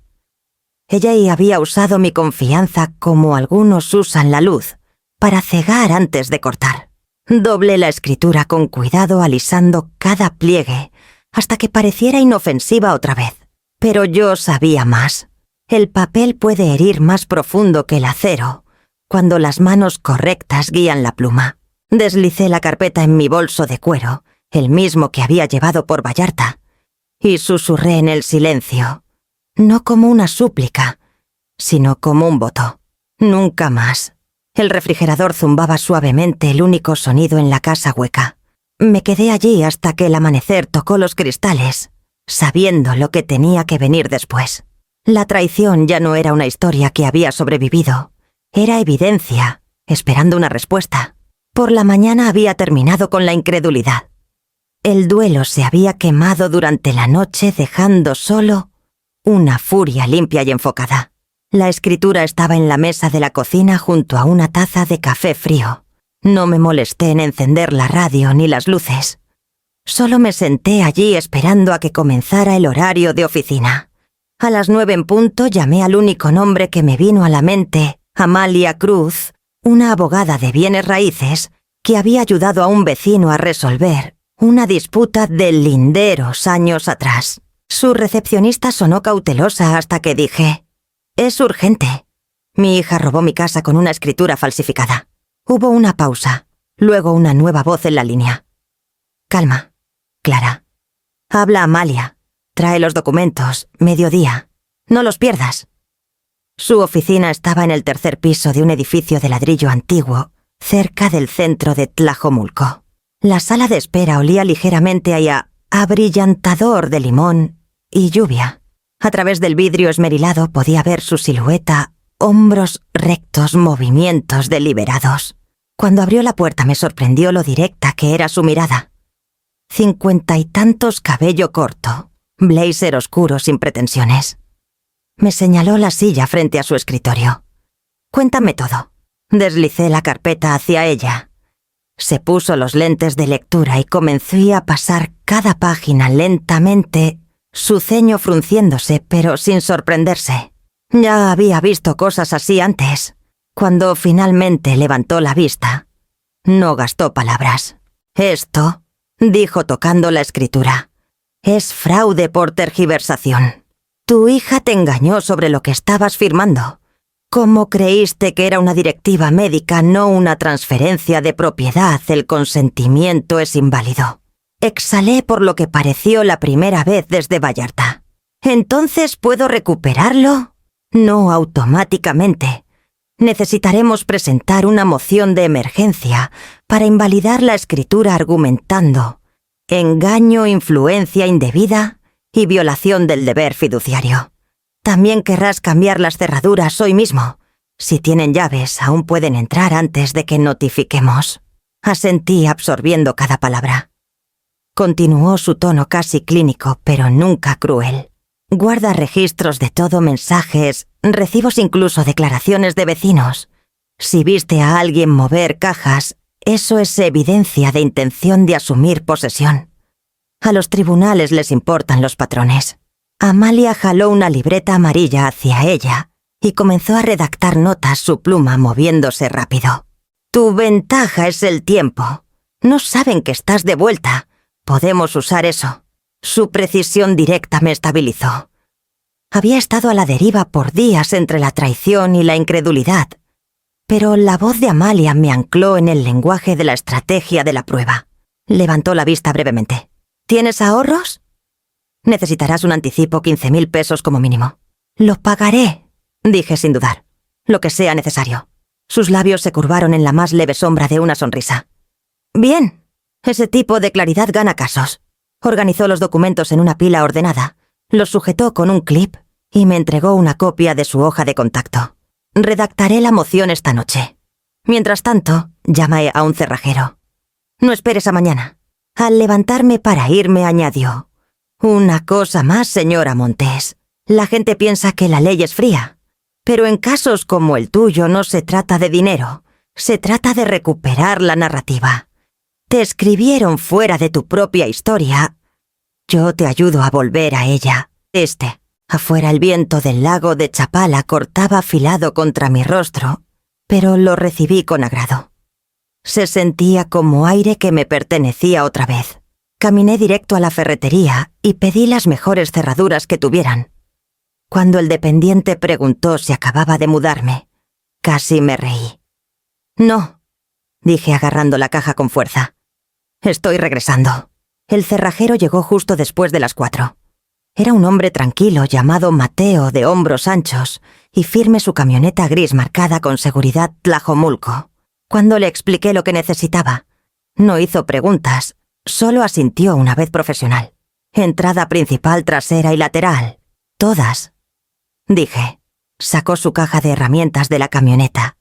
Ella y había usado mi confianza como algunos usan la luz, para cegar antes de cortar. Doblé la escritura con cuidado, alisando cada pliegue, hasta que pareciera inofensiva otra vez. Pero yo sabía más. El papel puede herir más profundo que el acero, cuando las manos correctas guían la pluma. Deslicé la carpeta en mi bolso de cuero, el mismo que había llevado por Vallarta, y susurré en el silencio, no como una súplica, sino como un voto. Nunca más. El refrigerador zumbaba suavemente, el único sonido en la casa hueca. Me quedé allí hasta que el amanecer tocó los cristales, sabiendo lo que tenía que venir después. La traición ya no era una historia que había sobrevivido. Era evidencia, esperando una respuesta. Por la mañana había terminado con la incredulidad. El duelo se había quemado durante la noche, dejando solo una furia limpia y enfocada. La escritura estaba en la mesa de la cocina junto a una taza de café frío. No me molesté en encender la radio ni las luces. Solo me senté allí esperando a que comenzara el horario de oficina. A las 9 en punto llamé al único nombre que me vino a la mente, Amalia Cruz, una abogada de bienes raíces que había ayudado a un vecino a resolver una disputa de linderos años atrás. Su recepcionista sonó cautelosa hasta que dije: «Es urgente. Mi hija robó mi casa con una escritura falsificada». Hubo una pausa, luego una nueva voz en la línea. «Calma, Clara. Habla Amalia. Trae los documentos, mediodía. No los pierdas». Su oficina estaba en el 3er piso de un edificio de ladrillo antiguo, cerca del centro de Tlajomulco. La sala de espera olía ligeramente a abrillantador de limón y lluvia. A través del vidrio esmerilado podía ver su silueta, hombros rectos, movimientos deliberados. Cuando abrió la puerta me sorprendió lo directa que era su mirada. 50 y tantos, cabello corto, blazer oscuro sin pretensiones. Me señaló la silla frente a su escritorio. «Cuéntame todo». Deslicé la carpeta hacia ella. Se puso los lentes de lectura y comenzó a pasar cada página lentamente, su ceño frunciéndose, pero sin sorprenderse. Ya había visto cosas así antes. Cuando finalmente levantó la vista, no gastó palabras. «Esto», dijo tocando la escritura, «es fraude por tergiversación. Tu hija te engañó sobre lo que estabas firmando. ¿Cómo creíste que era una directiva médica, no una transferencia de propiedad? El consentimiento es inválido». Exhalé por lo que pareció la primera vez desde Vallarta. «¿Entonces puedo recuperarlo?» «No automáticamente. Necesitaremos presentar una moción de emergencia para invalidar la escritura argumentando engaño, influencia indebida y violación del deber fiduciario. También querrás cambiar las cerraduras hoy mismo. Si tienen llaves, aún pueden entrar antes de que notifiquemos. Asentí absorbiendo cada palabra. Continuó su tono casi clínico, pero nunca cruel. Guarda registros de todo, mensajes, recibos, incluso declaraciones de vecinos. Si viste a alguien mover cajas, eso es evidencia de intención de asumir posesión. A los tribunales les importan los patrones. Amalia jaló una libreta amarilla hacia ella y comenzó a redactar notas, su pluma moviéndose rápido. Tu ventaja es el tiempo. No saben que estás de vuelta. Podemos usar eso. Su precisión directa me estabilizó. Había estado a la deriva por días entre la traición y la incredulidad, pero la voz de Amalia me ancló en el lenguaje de la estrategia de la prueba. Levantó la vista brevemente. ¿Tienes ahorros? Necesitarás un anticipo, 15.000 pesos como mínimo. Lo pagaré, dije sin dudar. Lo que sea necesario. Sus labios se curvaron en la más leve sombra de una sonrisa. Bien, ese tipo de claridad gana casos. Organizó los documentos en una pila ordenada, los sujetó con un clip y me entregó una copia de su hoja de contacto. Redactaré la moción esta noche. Mientras tanto, llamé a un cerrajero. No esperes a mañana. Al levantarme para irme, añadió: una cosa más, señora Montes. La gente piensa que la ley es fría, pero en casos como el tuyo no se trata de dinero, se trata de recuperar la narrativa. Te escribieron fuera de tu propia historia. Yo te ayudo a volver a ella. Afuera el viento del lago de Chapala cortaba afilado contra mi rostro, pero lo recibí con agrado. Se sentía como aire que me pertenecía otra vez. Caminé directo a la ferretería y pedí las mejores cerraduras que tuvieran. Cuando el dependiente preguntó si acababa de mudarme, casi me reí. No, dije agarrando la caja con fuerza. Estoy regresando. El cerrajero llegó justo después de las 4. Era un hombre tranquilo llamado Mateo, de hombros anchos, y firme su camioneta gris marcada con seguridad Tlajomulco. Cuando le expliqué lo que necesitaba, no hizo preguntas, solo asintió una vez profesional. Entrada principal, trasera y lateral. Todas. Dije. Sacó su caja de herramientas de la camioneta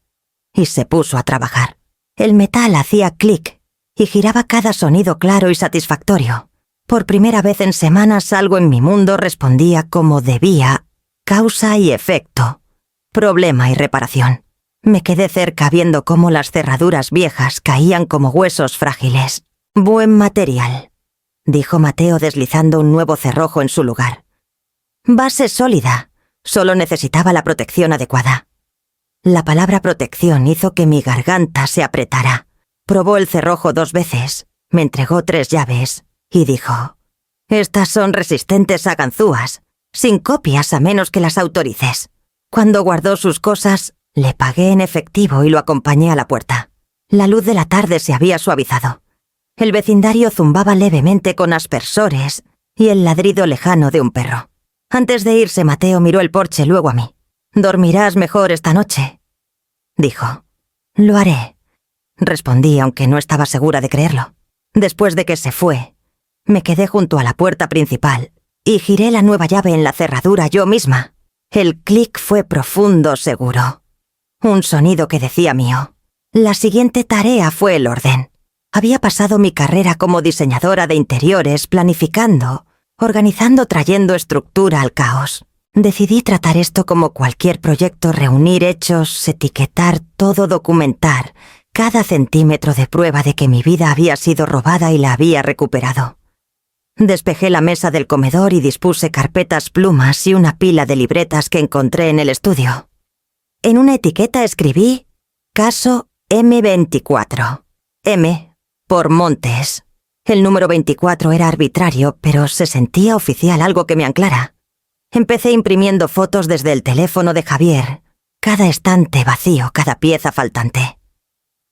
y se puso a trabajar. El metal hacía clic y giraba cada sonido claro y satisfactorio. Por primera vez en semanas algo en mi mundo respondía como debía, causa y efecto, problema y reparación. Me quedé cerca viendo cómo las cerraduras viejas caían como huesos frágiles. Buen material, dijo Mateo deslizando un nuevo cerrojo en su lugar. Base sólida, solo necesitaba la protección adecuada. La palabra protección hizo que mi garganta se apretara. Probó el cerrojo 2 veces, me entregó 3 llaves y dijo: estas son resistentes a ganzúas, sin copias a menos que las autorices. Cuando guardó sus cosas, le pagué en efectivo y lo acompañé a la puerta. La luz de la tarde se había suavizado. El vecindario zumbaba levemente con aspersores y el ladrido lejano de un perro. Antes de irse, Mateo miró el porche, luego a mí. «Dormirás mejor esta noche», dijo. «Lo haré», respondí, aunque no estaba segura de creerlo. Después de que se fue, me quedé junto a la puerta principal y giré la nueva llave en la cerradura yo misma. El clic fue profundo, seguro. Un sonido que decía mío. La siguiente tarea fue el orden. Había pasado mi carrera como diseñadora de interiores planificando, organizando, trayendo estructura al caos. Decidí tratar esto como cualquier proyecto, reunir hechos, etiquetar todo, documentar cada centímetro de prueba de que mi vida había sido robada y la había recuperado. Despejé la mesa del comedor y dispuse carpetas, plumas y una pila de libretas que encontré en el estudio. En una etiqueta escribí caso M24. M por Montes. El número 24 era arbitrario, pero se sentía oficial, algo que me anclara. Empecé imprimiendo fotos desde el teléfono de Javier, cada estante vacío, cada pieza faltante.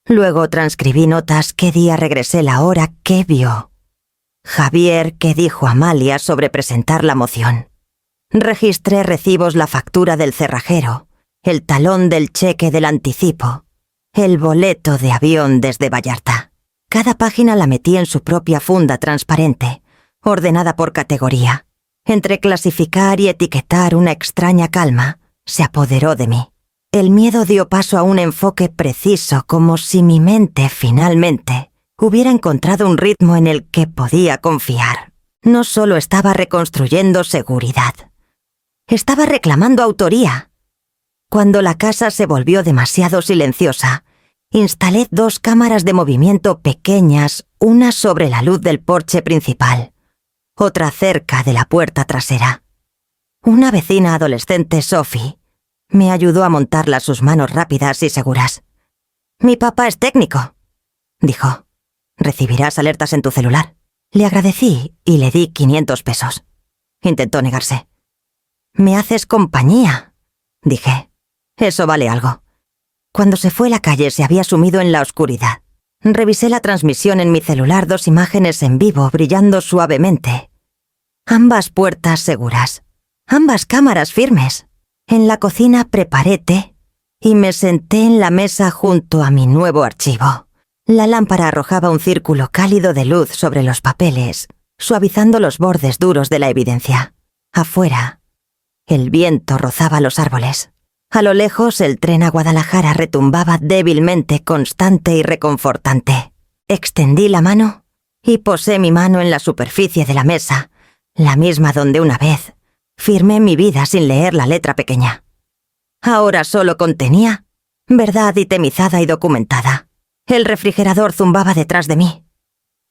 Luego transcribí notas, qué día regresé, la hora, qué vio Javier, qué dijo Amalia sobre presentar la moción. Registré recibos, la factura del cerrajero, el talón del cheque del anticipo, el boleto de avión desde Vallarta. Cada página la metí en su propia funda transparente, ordenada por categoría. Entre clasificar y etiquetar, una extraña calma se apoderó de mí. El miedo dio paso a un enfoque preciso, como si mi mente finalmente hubiera encontrado un ritmo en el que podía confiar. No solo estaba reconstruyendo seguridad, estaba reclamando autoría. Cuando la casa se volvió demasiado silenciosa, instalé 2 cámaras de movimiento pequeñas, una sobre la luz del porche principal, otra cerca de la puerta trasera. Una vecina adolescente, Sophie, me ayudó a montarla a sus manos rápidas y seguras. «Mi papá es técnico», dijo. «Recibirás alertas en tu celular». Le agradecí y le di 500 pesos. Intentó negarse. «Me haces compañía», dije. «Eso vale algo». Cuando se fue, la calle se había sumido en la oscuridad. Revisé la transmisión en mi celular, 2 imágenes en vivo brillando suavemente. Ambas puertas seguras, ambas cámaras firmes. En la cocina preparé té y me senté en la mesa junto a mi nuevo archivo. La lámpara arrojaba un círculo cálido de luz sobre los papeles, suavizando los bordes duros de la evidencia. Afuera, el viento rozaba los árboles. A lo lejos, el tren a Guadalajara retumbaba débilmente, constante y reconfortante. Extendí la mano y posé mi mano en la superficie de la mesa, la misma donde una vez firmé mi vida sin leer la letra pequeña. Ahora solo contenía verdad itemizada y documentada. El refrigerador zumbaba detrás de mí.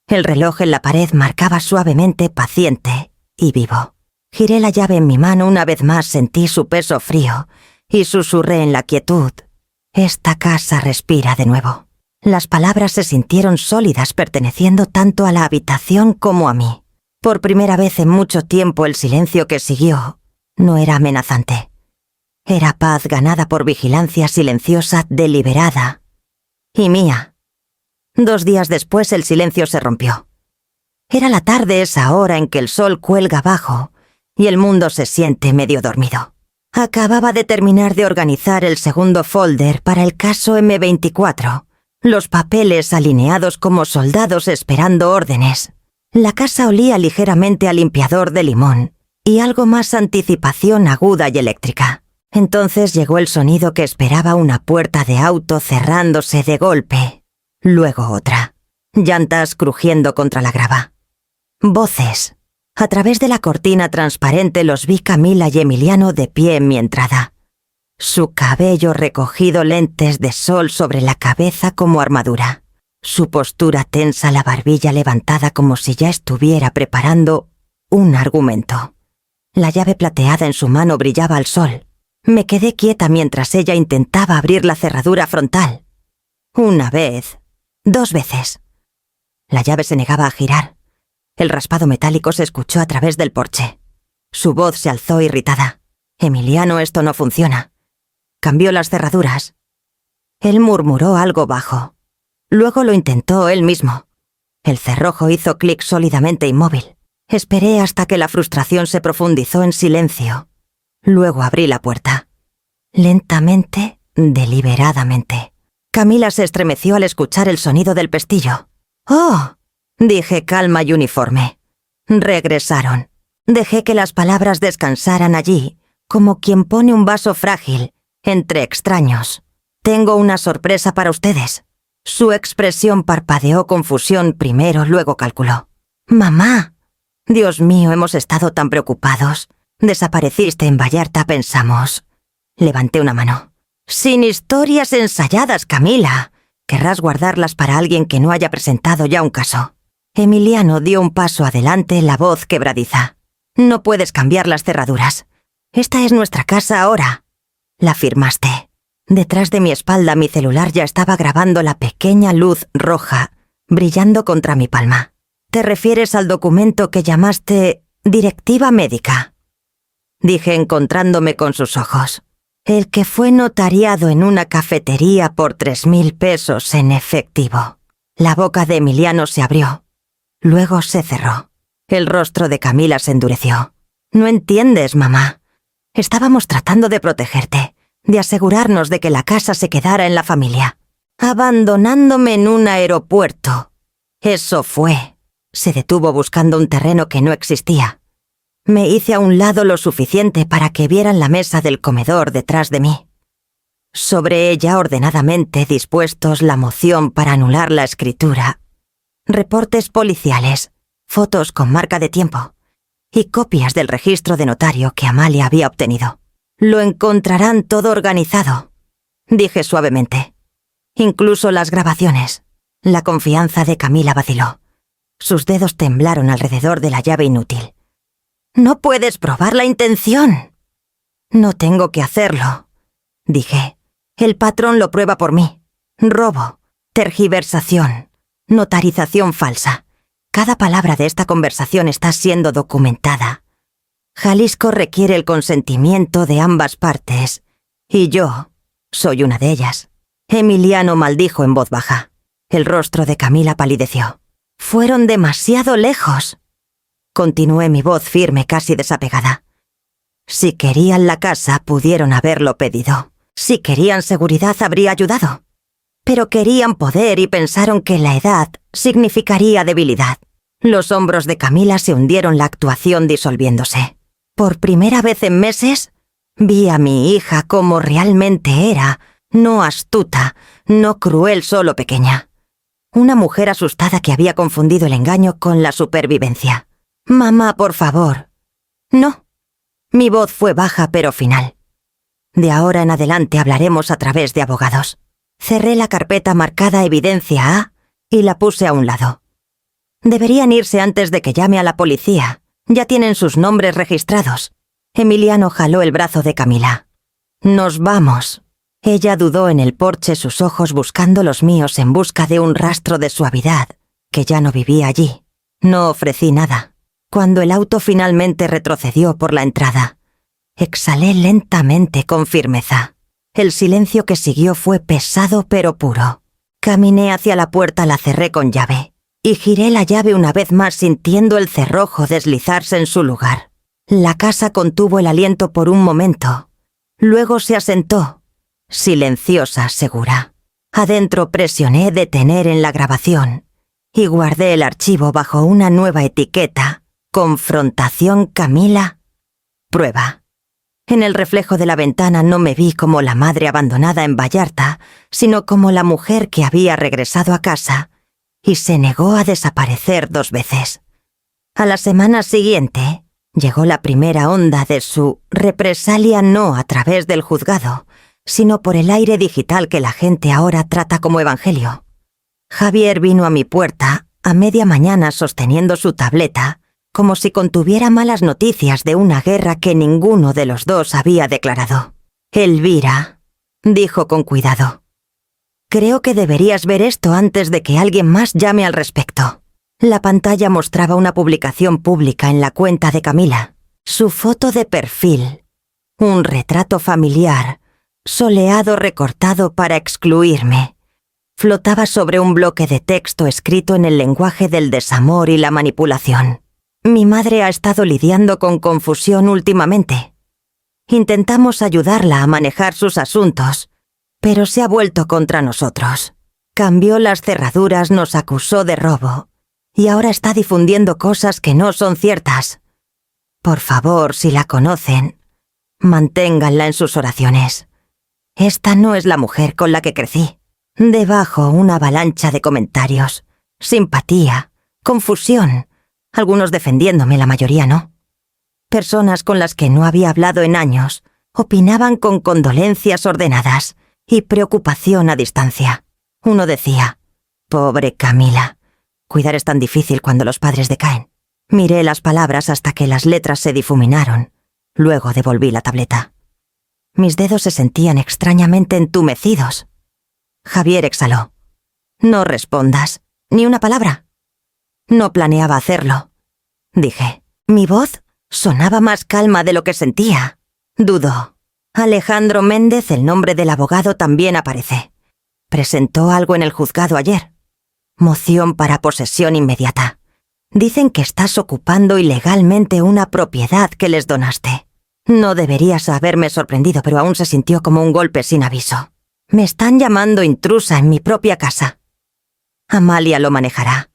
El reloj en la pared marcaba suavemente, paciente y vivo. Giré la llave en mi mano una vez más, sentí su peso frío y susurré en la quietud: «Esta casa respira de nuevo». Las palabras se sintieron sólidas, perteneciendo tanto a la habitación como a mí. Por primera vez en mucho tiempo, el silencio que siguió no era amenazante. Era paz ganada por vigilancia silenciosa, deliberada y mía. 2 días después, el silencio se rompió. Era la tarde, esa hora en que el sol cuelga bajo y el mundo se siente medio dormido. Acababa de terminar de organizar el segundo folder para el caso M24, los papeles alineados como soldados esperando órdenes. La casa olía ligeramente a limpiador de limón y algo más anticipación aguda y eléctrica. Entonces llegó el sonido que esperaba: una puerta de auto cerrándose de golpe. Luego otra. Llantas crujiendo contra la grava. Voces. A través de la cortina transparente los vi Camila y Emiliano de pie en mi entrada. Su cabello recogido, lentes de sol sobre la cabeza como armadura. Su postura tensa, la barbilla levantada como si ya estuviera preparando un argumento. La llave plateada en su mano brillaba al sol. Me quedé quieta mientras ella intentaba abrir la cerradura frontal. 1 vez, 2 veces. La llave se negaba a girar. El raspado metálico se escuchó a través del porche. Su voz se alzó irritada. «Emiliano, esto no funciona». Cambió las cerraduras. Él murmuró algo bajo. Luego lo intentó él mismo. El cerrojo hizo clic, sólidamente inmóvil. Esperé hasta que la frustración se profundizó en silencio. Luego abrí la puerta. Lentamente, deliberadamente. Camila se estremeció al escuchar el sonido del pestillo. «Oh», dije calma y uniforme. Regresaron. Dejé que las palabras descansaran allí, como quien pone un vaso frágil entre extraños. «Tengo una sorpresa para ustedes». Su expresión parpadeó, confusión primero, luego calculó. «Mamá. Dios mío, hemos estado tan preocupados. Desapareciste en Vallarta, pensamos». Levanté una mano. «Sin historias ensayadas, Camila. Querrás guardarlas para alguien que no haya presentado ya un caso». Emiliano dio un paso adelante, la voz quebradiza. «No puedes cambiar las cerraduras. Esta es nuestra casa ahora». La firmaste. Detrás de mi espalda, mi celular ya estaba grabando la pequeña luz roja, brillando contra mi palma. «¿Te refieres al documento que llamaste directiva médica?», dije encontrándome con sus ojos. «El que fue notariado en una cafetería por 3.000 pesos en efectivo». La boca de Emiliano se abrió. Luego se cerró. El rostro de Camila se endureció. «No entiendes, mamá. Estábamos tratando de protegerte. de asegurarnos de que la casa se quedara en la familia, abandonándome en un aeropuerto. Eso fue. Se detuvo buscando un terreno que no existía. Me hice a un lado lo suficiente para que vieran la mesa del comedor detrás de mí. Sobre ella, ordenadamente dispuestos, la moción para anular la escritura, reportes policiales, fotos con marca de tiempo y copias del registro de notario que Amalia había obtenido. Lo encontrarán todo organizado, dije suavemente. Incluso las grabaciones. La confianza de Camila vaciló. Sus dedos temblaron alrededor de la llave inútil. «No puedes probar la intención». «No tengo que hacerlo», dije. «El patrón lo prueba por mí. Robo, tergiversación, notarización falsa. Cada palabra de esta conversación está siendo documentada. Jalisco requiere el consentimiento de ambas partes, y yo soy una de ellas». Emiliano maldijo en voz baja. El rostro de Camila palideció. «Fueron demasiado lejos». Continué, mi voz firme, casi desapegada. Si querían la casa, pudieron haberlo pedido. Si querían seguridad, habría ayudado. Pero querían poder y pensaron que la edad significaría debilidad. Los hombros de Camila se hundieron, la actuación disolviéndose. Por primera vez en meses, vi a mi hija como realmente era, no astuta, no cruel, solo pequeña. Una mujer asustada que había confundido el engaño con la supervivencia. «Mamá, por favor». «No». Mi voz fue baja pero final. «De ahora en adelante hablaremos a través de abogados». Cerré la carpeta marcada Evidencia A y la puse a un lado. Deberían irse antes de que llame a la policía. Ya tienen sus nombres registrados. Emiliano jaló el brazo de Camila. «Nos vamos». Ella dudó en el porche, sus ojos buscando los míos en busca de un rastro de suavidad, que ya no vivía allí. No ofrecí nada. Cuando el auto finalmente retrocedió por la entrada, exhalé lentamente con firmeza. El silencio que siguió fue pesado pero puro. Caminé hacia la puerta, la cerré con llave, y giré la llave una vez más sintiendo el cerrojo deslizarse en su lugar. La casa contuvo el aliento por un momento. Luego se asentó, silenciosa, segura. Adentro presioné detener en la grabación y guardé el archivo bajo una nueva etiqueta. Confrontación Camila. Prueba. En el reflejo de la ventana no me vi como la madre abandonada en Vallarta, sino como la mujer que había regresado a casa y se negó a desaparecer 2 veces. A la semana siguiente llegó la primera onda de su represalia, no a través del juzgado, sino por el aire digital que la gente ahora trata como evangelio. Javier vino a mi puerta a media mañana sosteniendo su tableta, como si contuviera malas noticias de una guerra que ninguno de los dos había declarado. «Elvira», dijo con cuidado, «creo que deberías ver esto antes de que alguien más llame al respecto». La pantalla mostraba una publicación pública en la cuenta de Camila. Su foto de perfil. Un retrato familiar, soleado, recortado para excluirme. Flotaba sobre un bloque de texto escrito en el lenguaje del desamor y la manipulación. Mi madre ha estado lidiando con confusión últimamente. Intentamos ayudarla a manejar sus asuntos, pero se ha vuelto contra nosotros. Cambió las cerraduras, nos acusó de robo, y ahora está difundiendo cosas que no son ciertas. Por favor, si la conocen, manténganla en sus oraciones. Esta no es la mujer con la que crecí. Debajo una avalancha de comentarios, simpatía, confusión. Algunos defendiéndome, la mayoría no. Personas con las que no había hablado en años opinaban con condolencias ordenadas y preocupación a distancia. Uno decía: «Pobre Camila, cuidar es tan difícil cuando los padres decaen». Miré las palabras hasta que las letras se difuminaron. Luego devolví la tableta. Mis dedos se sentían extrañamente entumecidos. Javier exhaló. «No respondas, ni una palabra». «No planeaba hacerlo», dije. Mi voz sonaba más calma de lo que sentía. Dudó. Alejandro Méndez, el nombre del abogado, también aparece. Presentó algo en el juzgado ayer. Moción para posesión inmediata. Dicen que estás ocupando ilegalmente una propiedad que les donaste. No deberías haberme sorprendido, pero aún se sintió como un golpe sin aviso. Me están llamando intrusa en mi propia casa. Amalia lo manejará,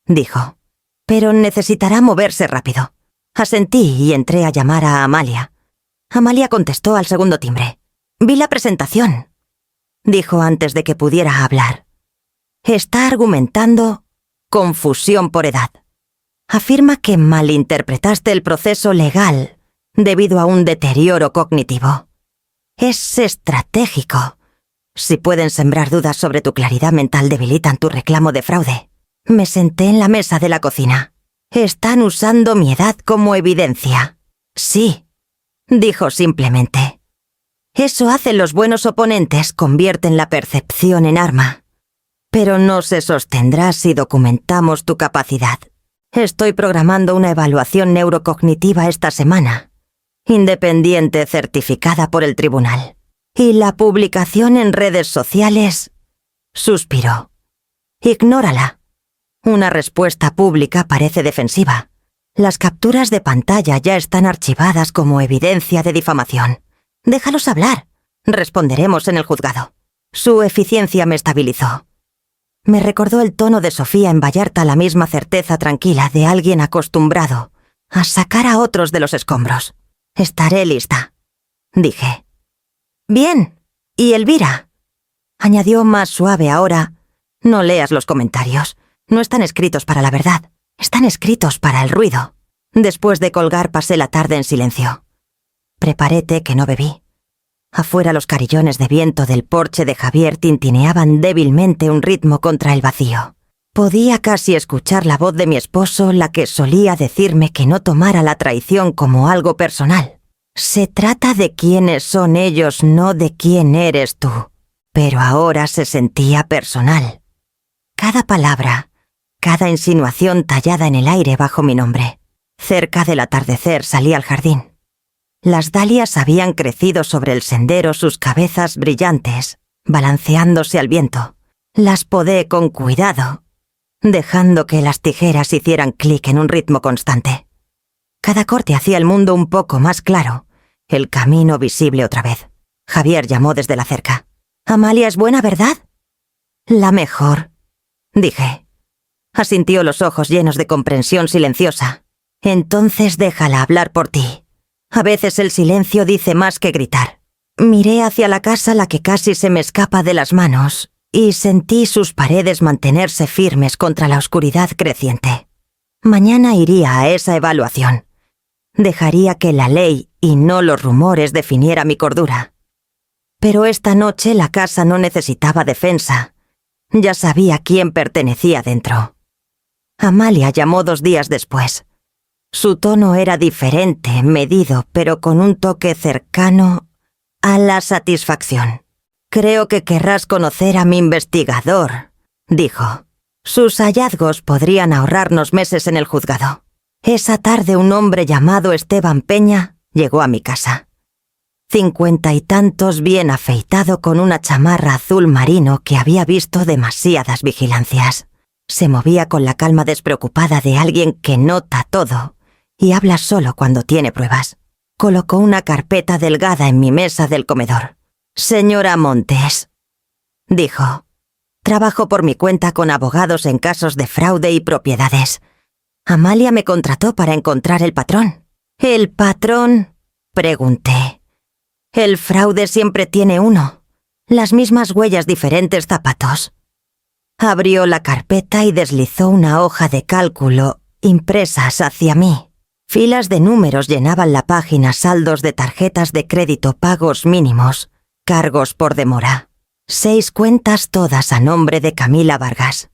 dijo. Pero necesitará moverse rápido. Asentí y entré a llamar a Amalia. Amalia contestó al segundo timbre. Vi la presentación, dijo antes de que pudiera hablar. Está argumentando confusión por edad. Afirma que malinterpretaste el proceso legal debido a un deterioro cognitivo. Es estratégico. Si pueden sembrar dudas sobre tu claridad mental, debilitan tu reclamo de fraude. Me senté en la mesa de la cocina. Están usando mi edad como evidencia. Sí, dijo simplemente. Eso hacen los buenos oponentes, convierten la percepción en arma. Pero no se sostendrá si documentamos tu capacidad. Estoy programando una evaluación neurocognitiva esta semana, independiente certificada por el tribunal. Y la publicación en redes sociales... Suspiró. Ignórala. Una respuesta pública parece defensiva. Las capturas de pantalla ya están archivadas como evidencia de difamación. Déjalos hablar. Responderemos en el juzgado. Su eficiencia me estabilizó. Me recordó el tono de Sofía en Vallarta, la misma certeza tranquila de alguien acostumbrado a sacar a otros de los escombros. Estaré lista, dije. Bien, ¿y Elvira? Añadió más suave ahora. No leas los comentarios. No están escritos para la verdad. Están escritos para el ruido. Después de colgar pasé la tarde en silencio. Preparé té que no bebí. Afuera los carillones de viento del porche de Javier tintineaban débilmente un ritmo contra el vacío. Podía casi escuchar la voz de mi esposo, la que solía decirme que no tomara la traición como algo personal. Se trata de quiénes son ellos, no de quién eres tú. Pero ahora se sentía personal. Cada palabra, cada insinuación tallada en el aire bajo mi nombre. Cerca del atardecer salí al jardín. Las dalias habían crecido sobre el sendero, sus cabezas brillantes, balanceándose al viento. Las podé con cuidado, dejando que las tijeras hicieran clic en un ritmo constante. Cada corte hacía el mundo un poco más claro, el camino visible otra vez. Javier llamó desde la cerca. «Amalia es buena, ¿verdad?» «La mejor», dije. Asintió, los ojos llenos de comprensión silenciosa. «Entonces déjala hablar por ti. A veces el silencio dice más que gritar». Miré hacia la casa, la que casi se me escapa de las manos, y sentí sus paredes mantenerse firmes contra la oscuridad creciente. Mañana iría a esa evaluación. Dejaría que la ley y no los rumores definiera mi cordura. Pero esta noche la casa no necesitaba defensa. Ya sabía quién pertenecía dentro. Amalia llamó 2 días después. Su tono era diferente, medido, pero con un toque cercano a la satisfacción. «Creo que querrás conocer a mi investigador», dijo. «Sus hallazgos podrían ahorrarnos meses en el juzgado». Esa tarde un hombre llamado Esteban Peña llegó a mi casa. 50 y tantos, bien afeitado, con una chamarra azul marino que había visto demasiadas vigilancias. Se movía con la calma despreocupada de alguien que nota todo y habla solo cuando tiene pruebas. Colocó una carpeta delgada en mi mesa del comedor. «Señora Montes», dijo. «Trabajo por mi cuenta con abogados en casos de fraude y propiedades. Amalia me contrató para encontrar el patrón». «¿El patrón?», pregunté. «El fraude siempre tiene uno. Las mismas huellas, diferentes zapatos». Abrió la carpeta y deslizó una hoja de cálculo impresas hacia mí. Filas de números llenaban la página, saldos de tarjetas de crédito, pagos mínimos, cargos por demora. 6 cuentas, todas a nombre de Camila Vargas.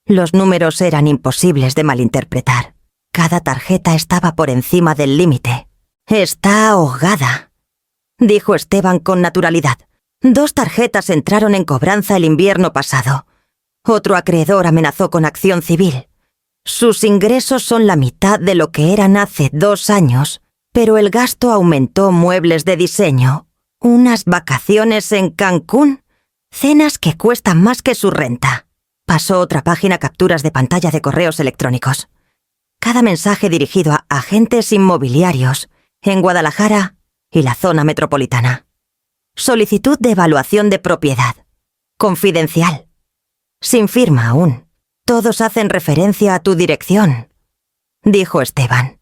Los números eran imposibles de malinterpretar. Cada tarjeta estaba por encima del límite. «Está ahogada», dijo Esteban con naturalidad. 2 tarjetas entraron en cobranza el invierno pasado. Otro acreedor amenazó con acción civil. Sus ingresos son la mitad de lo que eran hace 2 años, pero el gasto aumentó: muebles de diseño, unas vacaciones en Cancún, cenas que cuestan más que su renta. Pasó otra página, capturas de pantalla de correos electrónicos. Cada mensaje dirigido a agentes inmobiliarios en Guadalajara y la zona metropolitana. Solicitud de evaluación de propiedad. Confidencial. Sin firma aún. Todos hacen referencia a tu dirección, dijo Esteban.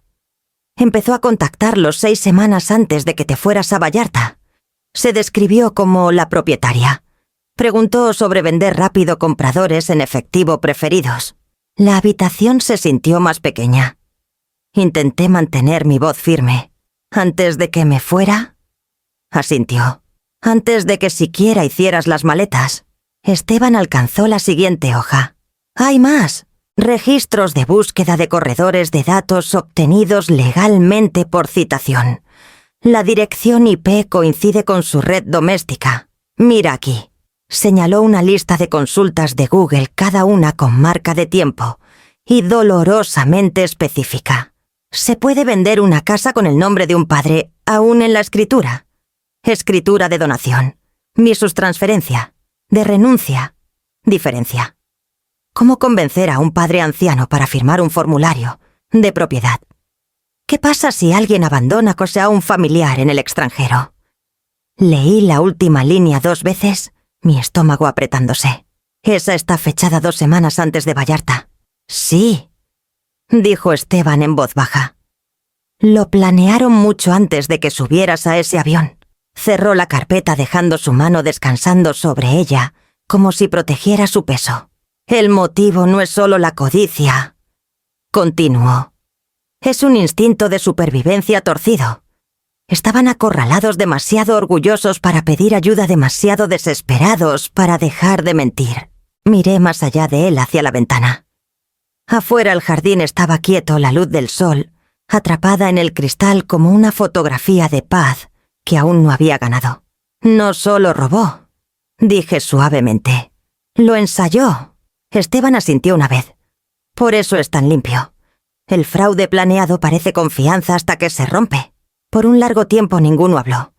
Empezó a contactarlos 6 semanas antes de que te fueras a Vallarta. Se describió como la propietaria. Preguntó sobre vender rápido compradores en efectivo preferidos. La habitación se sintió más pequeña. Intenté mantener mi voz firme. Antes de que me fuera, asintió. Antes de que siquiera hicieras las maletas. Esteban alcanzó la siguiente hoja. Hay más. Registros de búsqueda de corredores de datos obtenidos legalmente por citación. La dirección IP coincide con su red doméstica. Mira aquí. Señaló una lista de consultas de Google, cada una con marca de tiempo, y dolorosamente específica. Se puede vender una casa con el nombre de un padre, aún en la escritura. Escritura de donación. Visus transferencia. De renuncia. Diferencia. ¿Cómo convencer a un padre anciano para firmar un formulario de propiedad? ¿Qué pasa si alguien abandona a un familiar en el extranjero? Leí la última línea 2 veces, mi estómago apretándose. Esa está fechada 2 semanas antes de Vallarta. Sí, dijo Esteban en voz baja. Lo planearon mucho antes de que subieras a ese avión. Cerró la carpeta dejando su mano descansando sobre ella, como si protegiera su peso. El motivo no es solo la codicia, continuó. Es un instinto de supervivencia torcido. Estaban acorralados, demasiado orgullosos para pedir ayuda, demasiado desesperados para dejar de mentir. Miré más allá de él hacia la ventana. Afuera el jardín estaba quieto, la luz del sol, atrapada en el cristal como una fotografía de paz que aún no había ganado. No solo robó, dije suavemente. Lo ensayó. Esteban asintió una vez. Por eso es tan limpio. El fraude planeado parece confianza hasta que se rompe. Por un largo tiempo ninguno habló.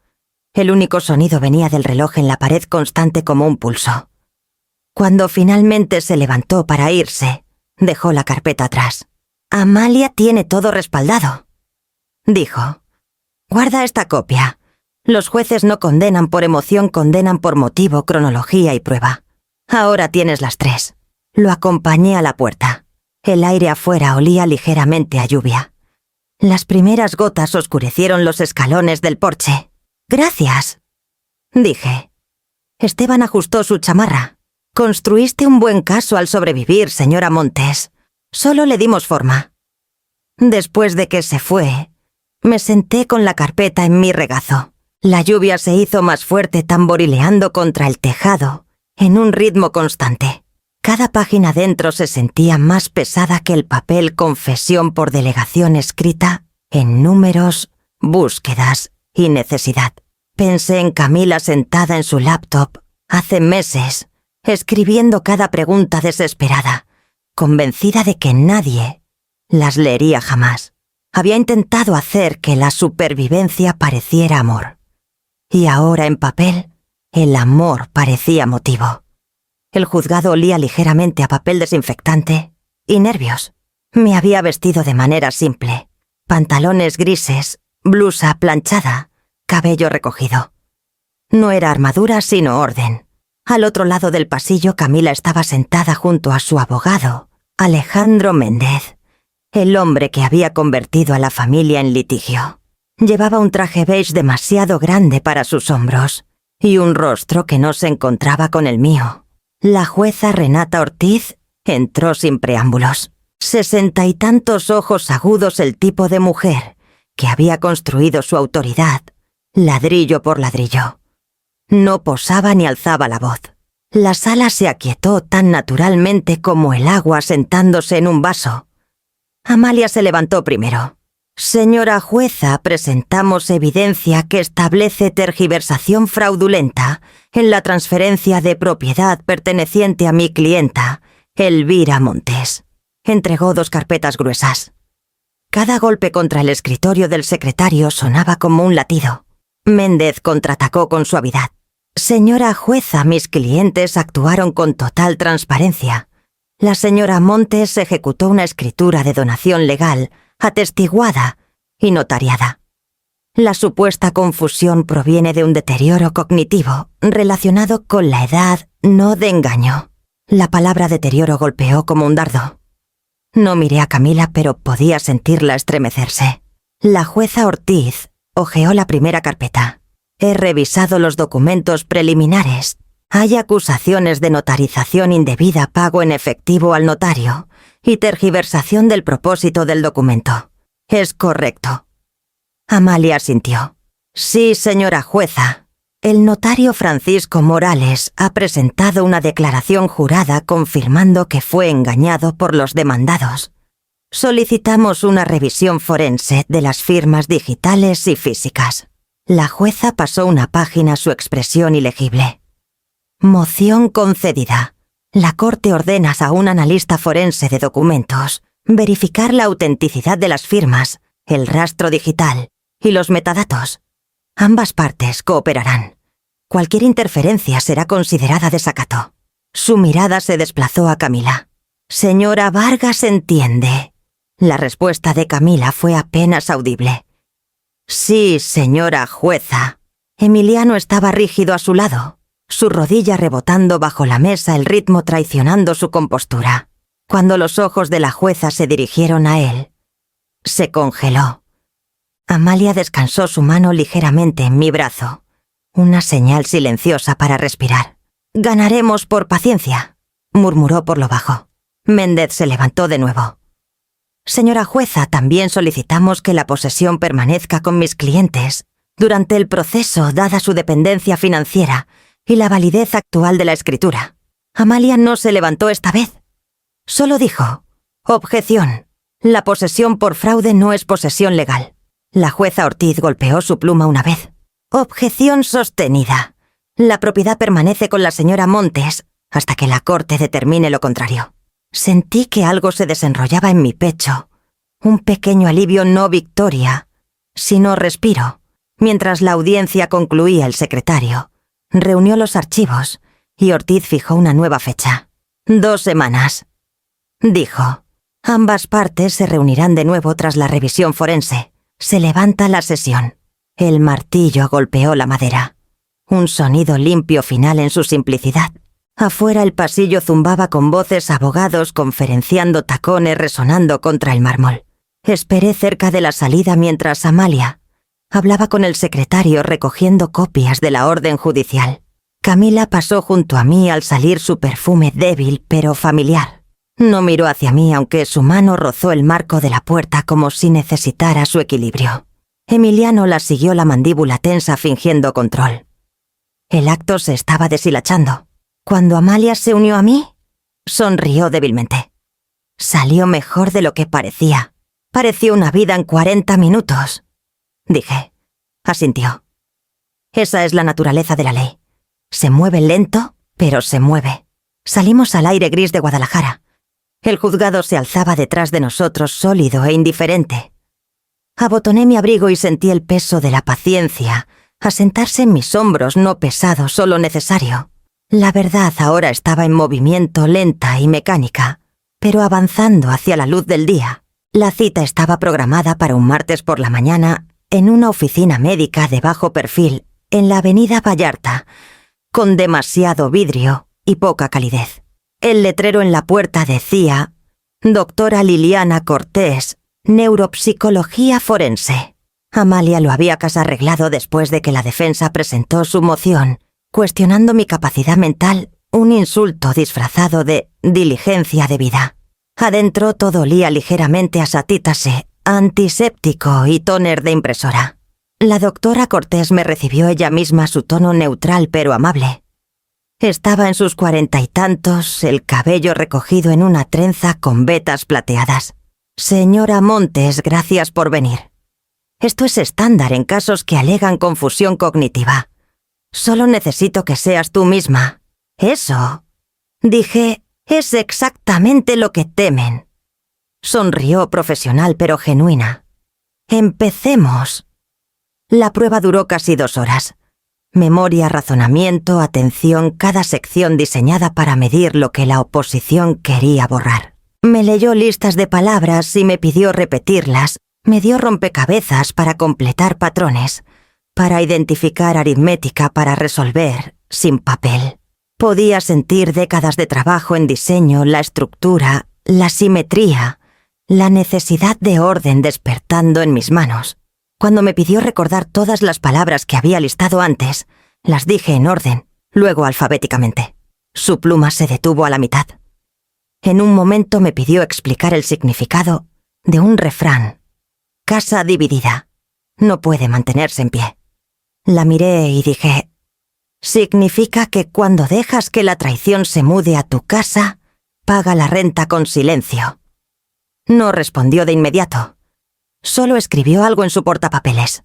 El único sonido venía del reloj en la pared, constante como un pulso. Cuando finalmente se levantó para irse, dejó la carpeta atrás. Amalia tiene todo respaldado, dijo. Guarda esta copia. Los jueces no condenan por emoción, condenan por motivo, cronología y prueba. Ahora tienes las 3. Lo acompañé a la puerta. El aire afuera olía ligeramente a lluvia. Las primeras gotas oscurecieron los escalones del porche. Gracias, dije. Esteban ajustó su chamarra. Construiste un buen caso al sobrevivir, señora Montes. Solo le dimos forma. Después de que se fue, me senté con la carpeta en mi regazo. La lluvia se hizo más fuerte, tamborileando contra el tejado, en un ritmo constante. Cada página dentro se sentía más pesada que el papel, confesión por delegación escrita en números, búsquedas y necesidad. Pensé en Camila sentada en su laptop hace meses, escribiendo cada pregunta desesperada, convencida de que nadie las leería jamás. Había intentado hacer que la supervivencia pareciera amor. Y ahora en papel, el amor parecía motivo. El juzgado olía ligeramente a papel desinfectante y nervios. Me había vestido de manera simple. Pantalones grises, blusa planchada, cabello recogido. No era armadura, sino orden. Al otro lado del pasillo, Camila estaba sentada junto a su abogado, Alejandro Méndez, el hombre que había convertido a la familia en litigio. Llevaba un traje beige demasiado grande para sus hombros y un rostro que no se encontraba con el mío. La jueza Renata Ortiz entró sin preámbulos. 60 y tantos ojos agudos, el tipo de mujer que había construido su autoridad, ladrillo por ladrillo. No posaba ni alzaba la voz. La sala se aquietó tan naturalmente como el agua sentándose en un vaso. Amalia se levantó primero. Señora jueza, presentamos evidencia que establece tergiversación fraudulenta en la transferencia de propiedad perteneciente a mi clienta, Elvira Montes. Entregó 2 carpetas gruesas. Cada golpe contra el escritorio del secretario sonaba como un latido. Méndez contraatacó con suavidad. Señora jueza, mis clientes actuaron con total transparencia. La señora Montes ejecutó una escritura de donación legal, atestiguada y notariada. La supuesta confusión proviene de un deterioro cognitivo relacionado con la edad, no de engaño. La palabra deterioro golpeó como un dardo. No miré a Camila, pero podía sentirla estremecerse. La jueza Ortiz hojeó la primera carpeta. He revisado los documentos preliminares. Hay acusaciones de notarización indebida, pago en efectivo al notario y tergiversación del propósito del documento. Es correcto. Amalia asintió. Sí, señora jueza. El notario Francisco Morales ha presentado una declaración jurada confirmando que fue engañado por los demandados. Solicitamos una revisión forense de las firmas digitales y físicas. La jueza pasó una página a su expresión ilegible. Moción concedida. La Corte ordena a un analista forense de documentos verificar la autenticidad de las firmas, el rastro digital y los metadatos. Ambas partes cooperarán. Cualquier interferencia será considerada desacato. Su mirada se desplazó a Camila. Señora Vargas entiende. La respuesta de Camila fue apenas audible. Sí, señora jueza. Emiliano estaba rígido a su lado, su rodilla rebotando bajo la mesa, el ritmo traicionando su compostura. Cuando los ojos de la jueza se dirigieron a él, se congeló. Amalia descansó su mano ligeramente en mi brazo, una señal silenciosa para respirar. Ganaremos por paciencia, murmuró por lo bajo. Méndez se levantó de nuevo. Señora jueza, también solicitamos que la posesión permanezca con mis clientes durante el proceso, dada su dependencia financiera y la validez actual de la escritura. Amalia no se levantó esta vez. Solo dijo: objeción. La posesión por fraude no es posesión legal. La jueza Ortiz golpeó su pluma una vez. Objeción sostenida. La propiedad permanece con la señora Montes hasta que la Corte determine lo contrario. Sentí que algo se desenrollaba en mi pecho. Un pequeño alivio, no victoria, sino respiro. Mientras la audiencia concluía, el secretario reunió los archivos y Ortiz fijó una nueva fecha. 2 semanas. Dijo. Ambas partes se reunirán de nuevo tras la revisión forense. Se levanta la sesión. El martillo golpeó la madera. Un sonido limpio final en su simplicidad. Afuera el pasillo zumbaba con voces abogados conferenciando, tacones resonando contra el mármol. Esperé cerca de la salida mientras Amalia hablaba con el secretario recogiendo copias de la orden judicial. Camila pasó junto a mí al salir, su perfume débil pero familiar. No miró hacia mí, aunque su mano rozó el marco de la puerta como si necesitara su equilibrio. Emiliano la siguió, la mandíbula tensa, fingiendo control. El acto se estaba deshilachando. Cuando Amalia se unió a mí, sonrió débilmente. Salió mejor de lo que parecía. Pareció una vida en 40 minutos. Dije. Asintió. Esa es la naturaleza de la ley. Se mueve lento, pero se mueve. Salimos al aire gris de Guadalajara. El juzgado se alzaba detrás de nosotros, sólido e indiferente. Abotoné mi abrigo y sentí el peso de la paciencia asentarse en mis hombros, no pesado, solo necesario. La verdad ahora estaba en movimiento, lenta y mecánica, pero avanzando hacia la luz del día. La cita estaba programada para un martes por la mañana en una oficina médica de bajo perfil en la avenida Vallarta, con demasiado vidrio y poca calidez. El letrero en la puerta decía: Doctora Liliana Cortés, neuropsicología forense. Amalia lo había casi arreglado después de que la defensa presentó su moción, cuestionando mi capacidad mental, un insulto disfrazado de diligencia debida. Adentro todo olía ligeramente a satítase, antiséptico y tóner de impresora. La doctora Cortés me recibió ella misma, su tono neutral pero amable. Estaba en sus 40 y tantos, el cabello recogido en una trenza con vetas plateadas. Señora Montes, gracias por venir. Esto es estándar en casos que alegan confusión cognitiva. Solo necesito que seas tú misma. Eso, dije, es exactamente lo que temen. Sonrió profesional pero genuina. Empecemos. La prueba duró casi 2 horas. Memoria, razonamiento, atención, cada sección diseñada para medir lo que la oposición quería borrar. Me leyó listas de palabras y me pidió repetirlas Me dio rompecabezas para completar patrones, para identificar aritmética para resolver sin papel. Podía sentir décadas de trabajo en diseño, la estructura, la simetría, la necesidad de orden despertando en mis manos. Cuando me pidió recordar todas las palabras que había listado antes, las dije en orden, luego alfabéticamente. Su pluma se detuvo a la mitad. En un momento me pidió explicar el significado de un refrán. Casa dividida. No puede mantenerse en pie. La miré y dije, significa que cuando dejas que la traición se mude a tu casa, paga la renta con silencio. No respondió de inmediato. Solo escribió algo en su portapapeles.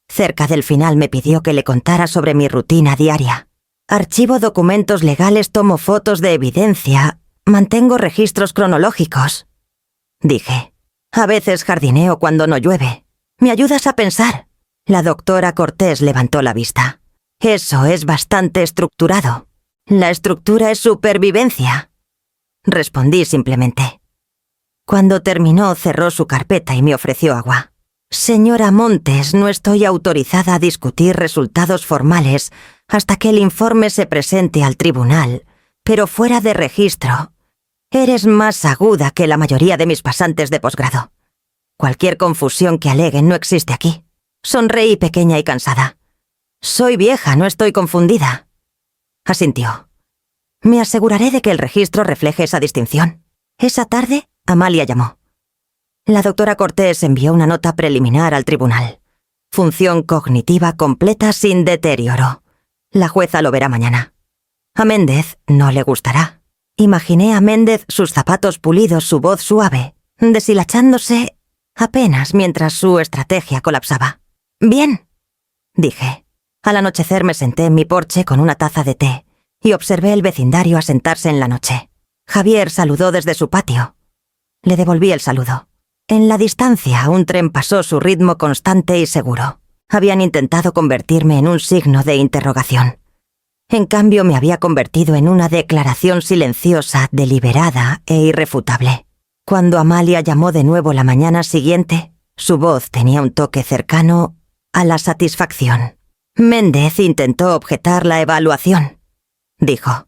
Cerca del final me pidió que le contara sobre mi rutina diaria. Archivo documentos legales, tomo fotos de evidencia, mantengo registros cronológicos. Dije, a veces jardineo cuando no llueve. ¿Me ayudas a pensar? La doctora Cortés levantó la vista. Eso es bastante estructurado. La estructura es supervivencia. Respondí simplemente. Cuando terminó, cerró su carpeta y me ofreció agua. Señora Montes, no estoy autorizada a discutir resultados formales hasta que el informe se presente al tribunal, pero fuera de registro. Eres más aguda que la mayoría de mis pasantes de posgrado. Cualquier confusión que aleguen no existe aquí. Sonreí pequeña y cansada. Soy vieja, no estoy confundida. Asintió. Me aseguraré de que el registro refleje esa distinción. Esa tarde, Amalia llamó. La doctora Cortés envió una nota preliminar al tribunal. Función cognitiva completa sin deterioro. La jueza lo verá mañana. A Méndez no le gustará. Imaginé a Méndez, sus zapatos pulidos, su voz suave, deshilachándose apenas mientras su estrategia colapsaba. «Bien», dije. Al anochecer me senté en mi porche con una taza de té y observé el vecindario asentarse en la noche. Javier saludó desde su patio. Le devolví el saludo. En la distancia, un tren pasó su ritmo constante y seguro. Habían intentado convertirme en un signo de interrogación. En cambio, me había convertido en una declaración silenciosa, deliberada e irrefutable. Cuando Amalia llamó de nuevo la mañana siguiente, su voz tenía un toque cercano a la satisfacción. Méndez intentó objetar la evaluación, dijo.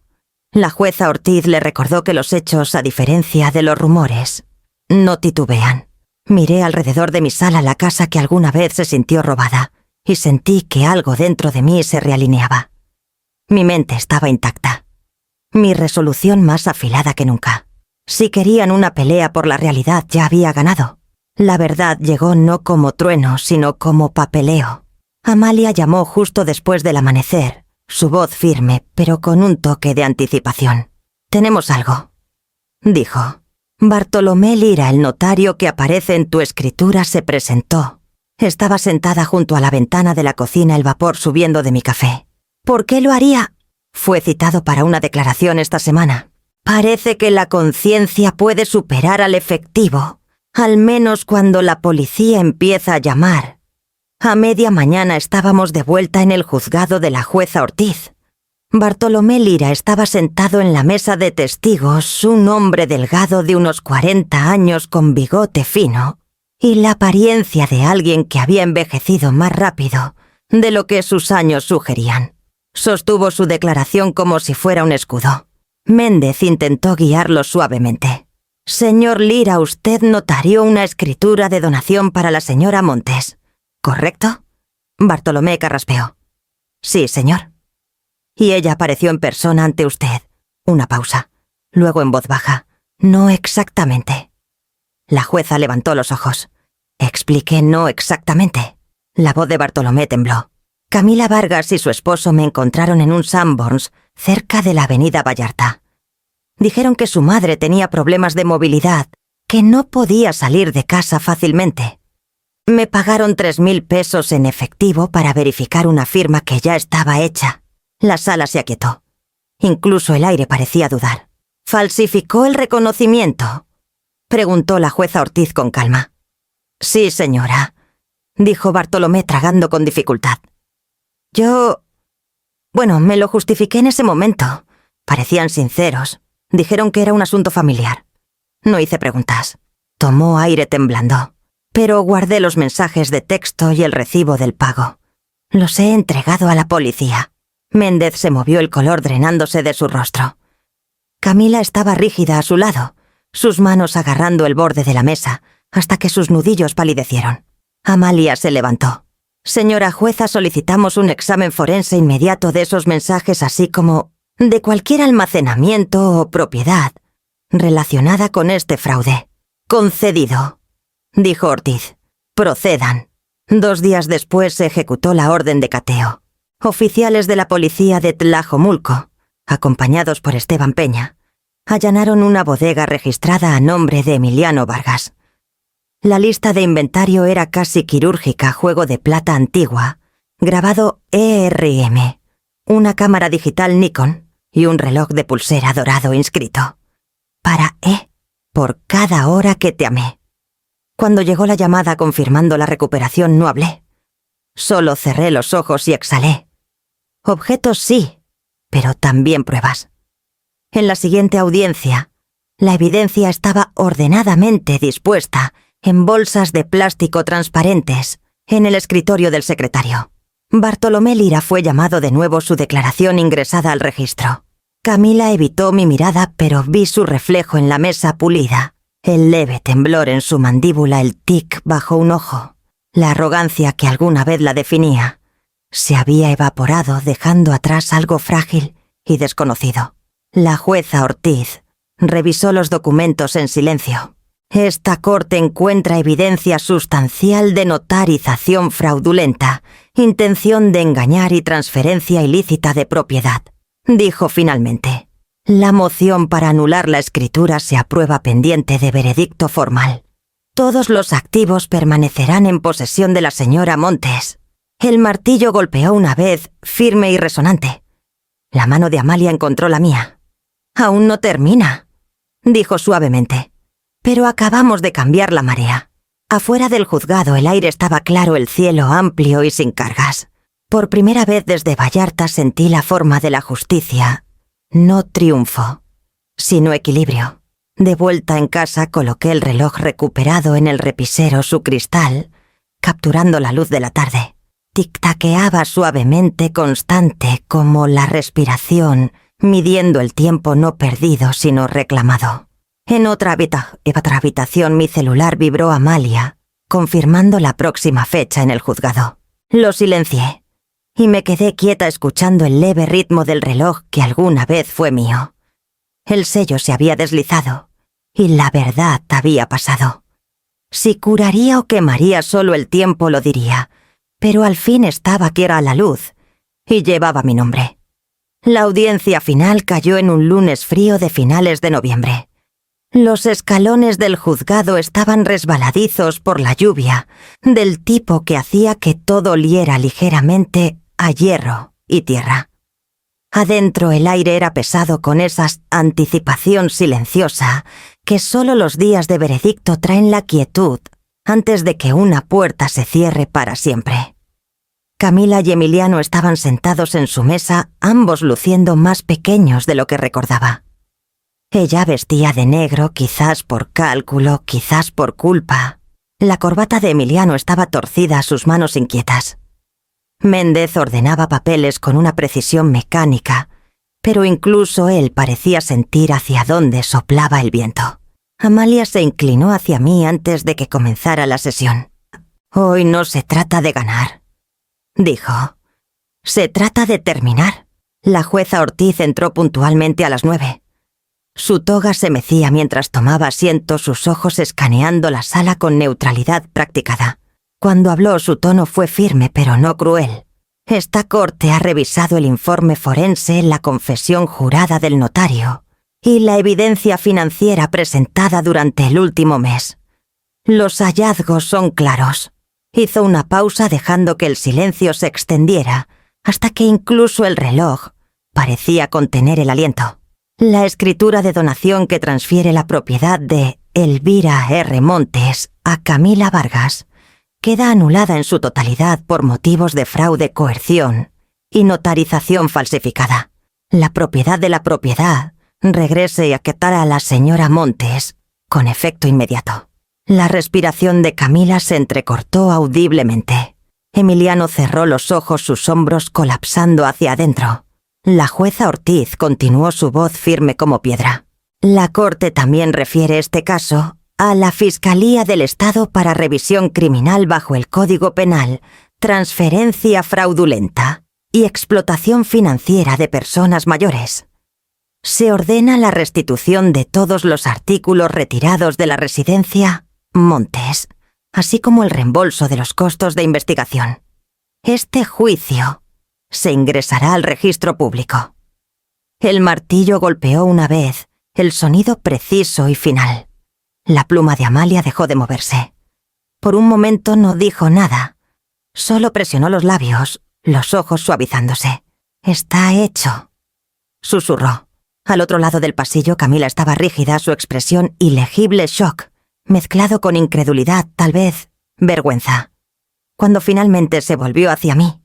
La jueza Ortiz le recordó que los hechos, a diferencia de los rumores, no titubean. Miré alrededor de mi sala la casa que alguna vez se sintió robada y sentí que algo dentro de mí se realineaba. Mi mente estaba intacta. Mi resolución más afilada que nunca. Si querían una pelea por la realidad, ya había ganado. La verdad llegó no como trueno, sino como papeleo. Amalia llamó justo después del amanecer, su voz firme, pero con un toque de anticipación. «Tenemos algo», dijo. «Bartolomé Lira, el notario que aparece en tu escritura, se presentó. Estaba sentada junto a la ventana de la cocina, el vapor subiendo de mi café. ¿Por qué lo haría? Fue citado para una declaración esta semana. Parece que la conciencia puede superar al efectivo, al menos cuando la policía empieza a llamar. A media mañana estábamos de vuelta en el juzgado de la jueza Ortiz. Bartolomé Lira estaba sentado en la mesa de testigos, un hombre delgado de unos 40 años con bigote fino y la apariencia de alguien que había envejecido más rápido de lo que sus años sugerían. Sostuvo su declaración como si fuera un escudo. Méndez intentó guiarlo suavemente. «Señor Lira, usted notarió una escritura de donación para la señora Montes, ¿correcto?» Bartolomé carraspeó. «Sí, señor». «Y ella apareció en persona ante usted». Una pausa. Luego en voz baja. «No exactamente». La jueza levantó los ojos. «Expliqué no exactamente». La voz de Bartolomé tembló. Camila Vargas y su esposo me encontraron en un Sanborns, cerca de la avenida Vallarta. Dijeron que su madre tenía problemas de movilidad, que no podía salir de casa fácilmente. Me pagaron 3.000 pesos en efectivo para verificar una firma que ya estaba hecha. La sala se aquietó. Incluso el aire parecía dudar. «¿Falsificó el reconocimiento?», preguntó la jueza Ortiz con calma. «Sí, señora», dijo Bartolomé tragando con dificultad. Bueno, me lo justifiqué en ese momento. Parecían sinceros. Dijeron que era un asunto familiar. No hice preguntas. Tomó aire temblando. pero guardé los mensajes de texto y el recibo del pago. Los he entregado a la policía. Méndez se movió, el color drenándose de su rostro. Camila estaba rígida a su lado, sus manos agarrando el borde de la mesa, hasta que sus nudillos palidecieron. Amalia se levantó. Señora jueza, solicitamos un examen forense inmediato de esos mensajes, así como de cualquier almacenamiento o propiedad relacionada con este fraude. Concedido, dijo Ortiz. Procedan. 2 días después se ejecutó la orden de cateo. Oficiales de la policía de Tlajomulco, acompañados por Esteban Peña, allanaron una bodega registrada a nombre de Emiliano Vargas. La lista de inventario era casi quirúrgica: juego de plata antigua, grabado ERM, una cámara digital Nikon y un reloj de pulsera dorado inscrito: para por cada hora que te amé. Cuando llegó la llamada confirmando la recuperación, no hablé. Solo cerré los ojos y exhalé. Objetos sí, pero también pruebas. En la siguiente audiencia, la evidencia estaba ordenadamente dispuesta en bolsas de plástico transparentes en el escritorio del secretario. Bartolomé Lira fue llamado de nuevo, su declaración ingresada al registro. Camila evitó mi mirada, pero vi su reflejo en la mesa pulida, el leve temblor en su mandíbula, el tic bajo un ojo. La arrogancia que alguna vez la definía se había evaporado, dejando atrás algo frágil y desconocido. La jueza Ortiz revisó los documentos en silencio. Esta corte encuentra evidencia sustancial de notarización fraudulenta, intención de engañar y transferencia ilícita de propiedad, dijo finalmente. La moción para anular la escritura se aprueba pendiente de veredicto formal. Todos los activos permanecerán en posesión de la señora Montes. El martillo golpeó una vez, firme y resonante. La mano de Amalia encontró la mía. Aún no termina, dijo suavemente. Pero acabamos de cambiar la marea. Afuera del juzgado el aire estaba claro, el cielo amplio y sin cargas. Por primera vez desde Vallarta sentí la forma de la justicia. No triunfo, sino equilibrio. De vuelta en casa coloqué el reloj recuperado en el repisero, su cristal, capturando la luz de la tarde. Tic-taqueaba suavemente, constante, como la respiración, midiendo el tiempo no perdido sino reclamado. En otra habitación mi celular vibró Amalia, confirmando la próxima fecha en el juzgado. Lo silencié y me quedé quieta escuchando el leve ritmo del reloj que alguna vez fue mío. El sello se había deslizado y la verdad había pasado. Si curaría o quemaría, solo el tiempo lo diría, pero al fin estaba quiera a la luz y llevaba mi nombre. La audiencia final cayó en un lunes frío de finales de noviembre. Los escalones del juzgado estaban resbaladizos por la lluvia, del tipo que hacía que todo oliera ligeramente a hierro y tierra. Adentro el aire era pesado, con esa anticipación silenciosa que solo los días de veredicto traen la quietud antes de que una puerta se cierre para siempre. Camila y Emiliano estaban sentados en su mesa, ambos luciendo más pequeños de lo que recordaba. Ella vestía de negro, quizás por cálculo, quizás por culpa. La corbata de Emiliano estaba torcida, sus manos inquietas. Méndez ordenaba papeles con una precisión mecánica, pero incluso él parecía sentir hacia dónde soplaba el viento. Amalia se inclinó hacia mí antes de que comenzara la sesión. «Hoy no se trata de ganar», dijo. «Se trata de terminar». La jueza Ortiz entró puntualmente a las 9. Su toga se mecía mientras tomaba asiento, sus ojos escaneando la sala con neutralidad practicada. Cuando habló, su tono fue firme pero no cruel. «Esta corte ha revisado el informe forense, la confesión jurada del notario y la evidencia financiera presentada durante el último mes. Los hallazgos son claros». Hizo una pausa, dejando que el silencio se extendiera hasta que incluso el reloj parecía contener el aliento. La escritura de donación que transfiere la propiedad de Elvira R. Montes a Camila Vargas queda anulada en su totalidad por motivos de fraude, coerción y notarización falsificada. La propiedad de la propiedad regrese a quitar a la señora Montes con efecto inmediato. La respiración de Camila se entrecortó audiblemente. Emiliano cerró los ojos, sus hombros colapsando hacia adentro. La jueza Ortiz continuó su voz firme como piedra. La Corte también refiere este caso a la Fiscalía del Estado para revisión criminal bajo el Código Penal, transferencia fraudulenta y explotación financiera de personas mayores. Se ordena la restitución de todos los artículos retirados de la residencia Montes, así como el reembolso de los costos de investigación. Este juicio se ingresará al registro público. El martillo golpeó una vez, el sonido preciso y final. La pluma de Amalia dejó de moverse. Por un momento no dijo nada. Solo presionó los labios, los ojos suavizándose. «Está hecho», susurró. Al otro lado del pasillo, Camila estaba rígida, su expresión ilegible shock, mezclado con incredulidad, tal vez vergüenza. Cuando finalmente se volvió hacia mí,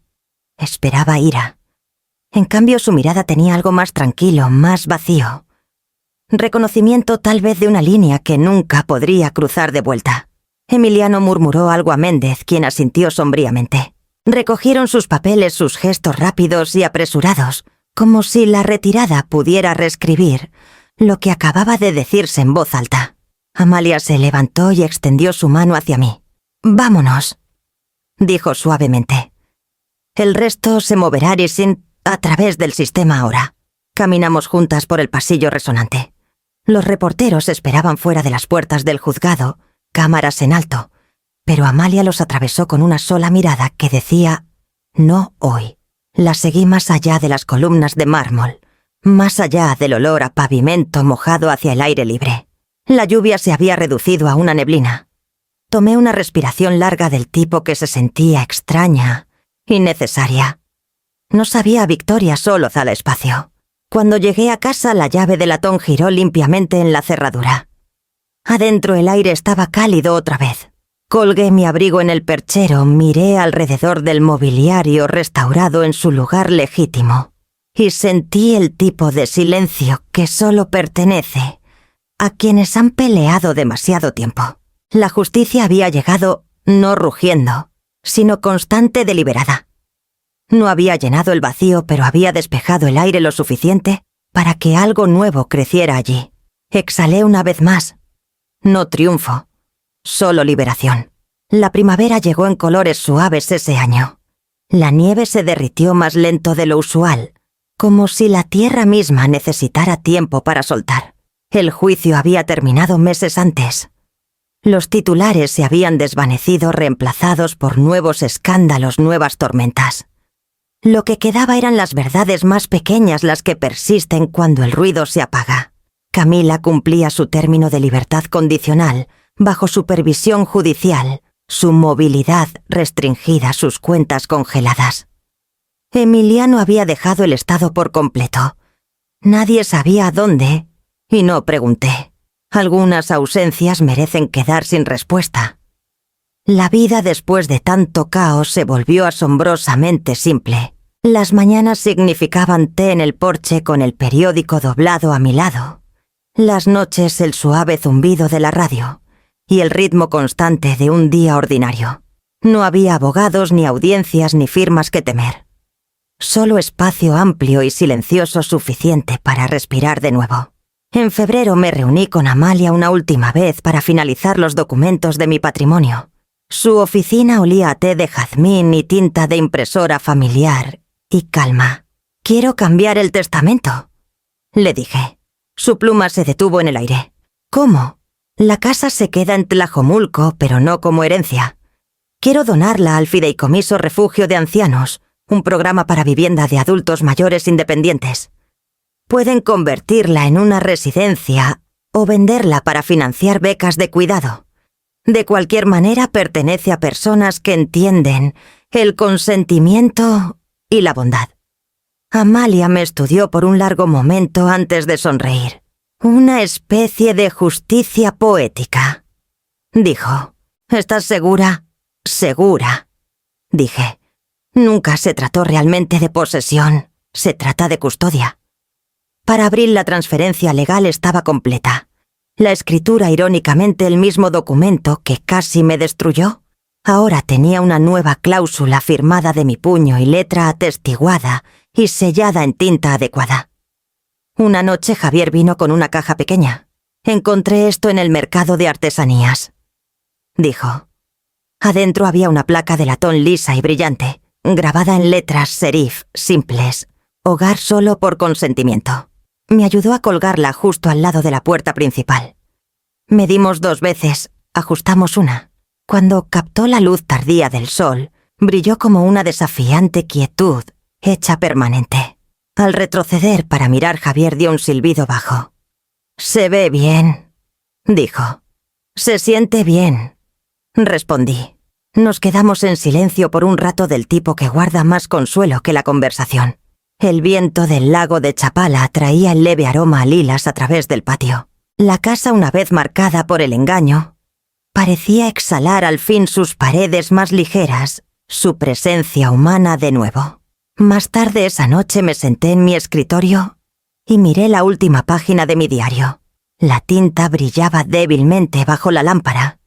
esperaba ira. En cambio, su mirada tenía algo más tranquilo, más vacío. Reconocimiento tal vez de una línea que nunca podría cruzar de vuelta. Emiliano murmuró algo a Méndez, quien asintió sombríamente. Recogieron sus papeles, sus gestos rápidos y apresurados, como si la retirada pudiera reescribir lo que acababa de decirse en voz alta. Amalia se levantó y extendió su mano hacia mí. «Vámonos», dijo suavemente. «El resto se moverá a través del sistema ahora». Caminamos juntas por el pasillo resonante. Los reporteros esperaban fuera de las puertas del juzgado, cámaras en alto, pero Amalia los atravesó con una sola mirada que decía «No hoy». La seguí más allá de las columnas de mármol, más allá del olor a pavimento mojado hacia el aire libre. La lluvia se había reducido a una neblina. Tomé una respiración larga del tipo que se sentía extraña, innecesaria. No sabía a Victoria, solo al espacio. Cuando llegué a casa, la llave de latón giró limpiamente en la cerradura. Adentro el aire estaba cálido otra vez. Colgué mi abrigo en el perchero, miré alrededor del mobiliario restaurado en su lugar legítimo y sentí el tipo de silencio que solo pertenece a quienes han peleado demasiado tiempo. La justicia había llegado no rugiendo, sino constante, deliberada. No había llenado el vacío, pero había despejado el aire lo suficiente para que algo nuevo creciera allí. Exhalé una vez más. No triunfo. Solo liberación. La primavera llegó en colores suaves ese año. La nieve se derritió más lento de lo usual, como si la tierra misma necesitara tiempo para soltar. El juicio había terminado meses antes. Los titulares se habían desvanecido, reemplazados por nuevos escándalos, nuevas tormentas. Lo que quedaba eran las verdades más pequeñas, las que persisten cuando el ruido se apaga. Camila cumplía su término de libertad condicional, bajo supervisión judicial, su movilidad restringida, sus cuentas congeladas. Emiliano había dejado el estado por completo. Nadie sabía a dónde, y no pregunté. Algunas ausencias merecen quedar sin respuesta. La vida después de tanto caos se volvió asombrosamente simple. Las mañanas significaban té en el porche con el periódico doblado a mi lado. Las noches el suave zumbido de la radio y el ritmo constante de un día ordinario. No había abogados, ni audiencias, ni firmas que temer. Solo espacio amplio y silencioso suficiente para respirar de nuevo. En febrero me reuní con Amalia una última vez para finalizar los documentos de mi patrimonio. Su oficina olía a té de jazmín y tinta de impresora familiar y calma. «Quiero cambiar el testamento», le dije. Su pluma se detuvo en el aire. «¿Cómo? La casa se queda en Tlajomulco, pero no como herencia. Quiero donarla al Fideicomiso Refugio de Ancianos, un programa para vivienda de adultos mayores independientes. Pueden convertirla en una residencia o venderla para financiar becas de cuidado. De cualquier manera, pertenece a personas que entienden el consentimiento y la bondad». Amalia me estudió por un largo momento antes de sonreír. «Una especie de justicia poética», dijo. «¿Estás segura?» «Segura», dije. «Nunca se trató realmente de posesión, se trata de custodia». Para abril la transferencia legal estaba completa. La escritura irónicamente el mismo documento que casi me destruyó. Ahora tenía una nueva cláusula firmada de mi puño y letra atestiguada y sellada en tinta adecuada. Una noche Javier vino con una caja pequeña. Encontré esto en el mercado de artesanías, dijo. Adentro había una placa de latón lisa y brillante, grabada en letras serif simples. Hogar solo por consentimiento. Me ayudó a colgarla justo al lado de la puerta principal. Medimos 2 veces, ajustamos una. Cuando captó la luz tardía del sol, brilló como una desafiante quietud, hecha permanente. Al retroceder para mirar, Javier dio un silbido bajo. «Se ve bien», dijo. «Se siente bien», respondí. Nos quedamos en silencio por un rato del tipo que guarda más consuelo que la conversación. El viento del lago de Chapala traía el leve aroma a lilas a través del patio. La casa, una vez marcada por el engaño, parecía exhalar al fin sus paredes más ligeras, su presencia humana de nuevo. Más tarde esa noche me senté en mi escritorio y miré la última página de mi diario. La tinta brillaba débilmente bajo la lámpara.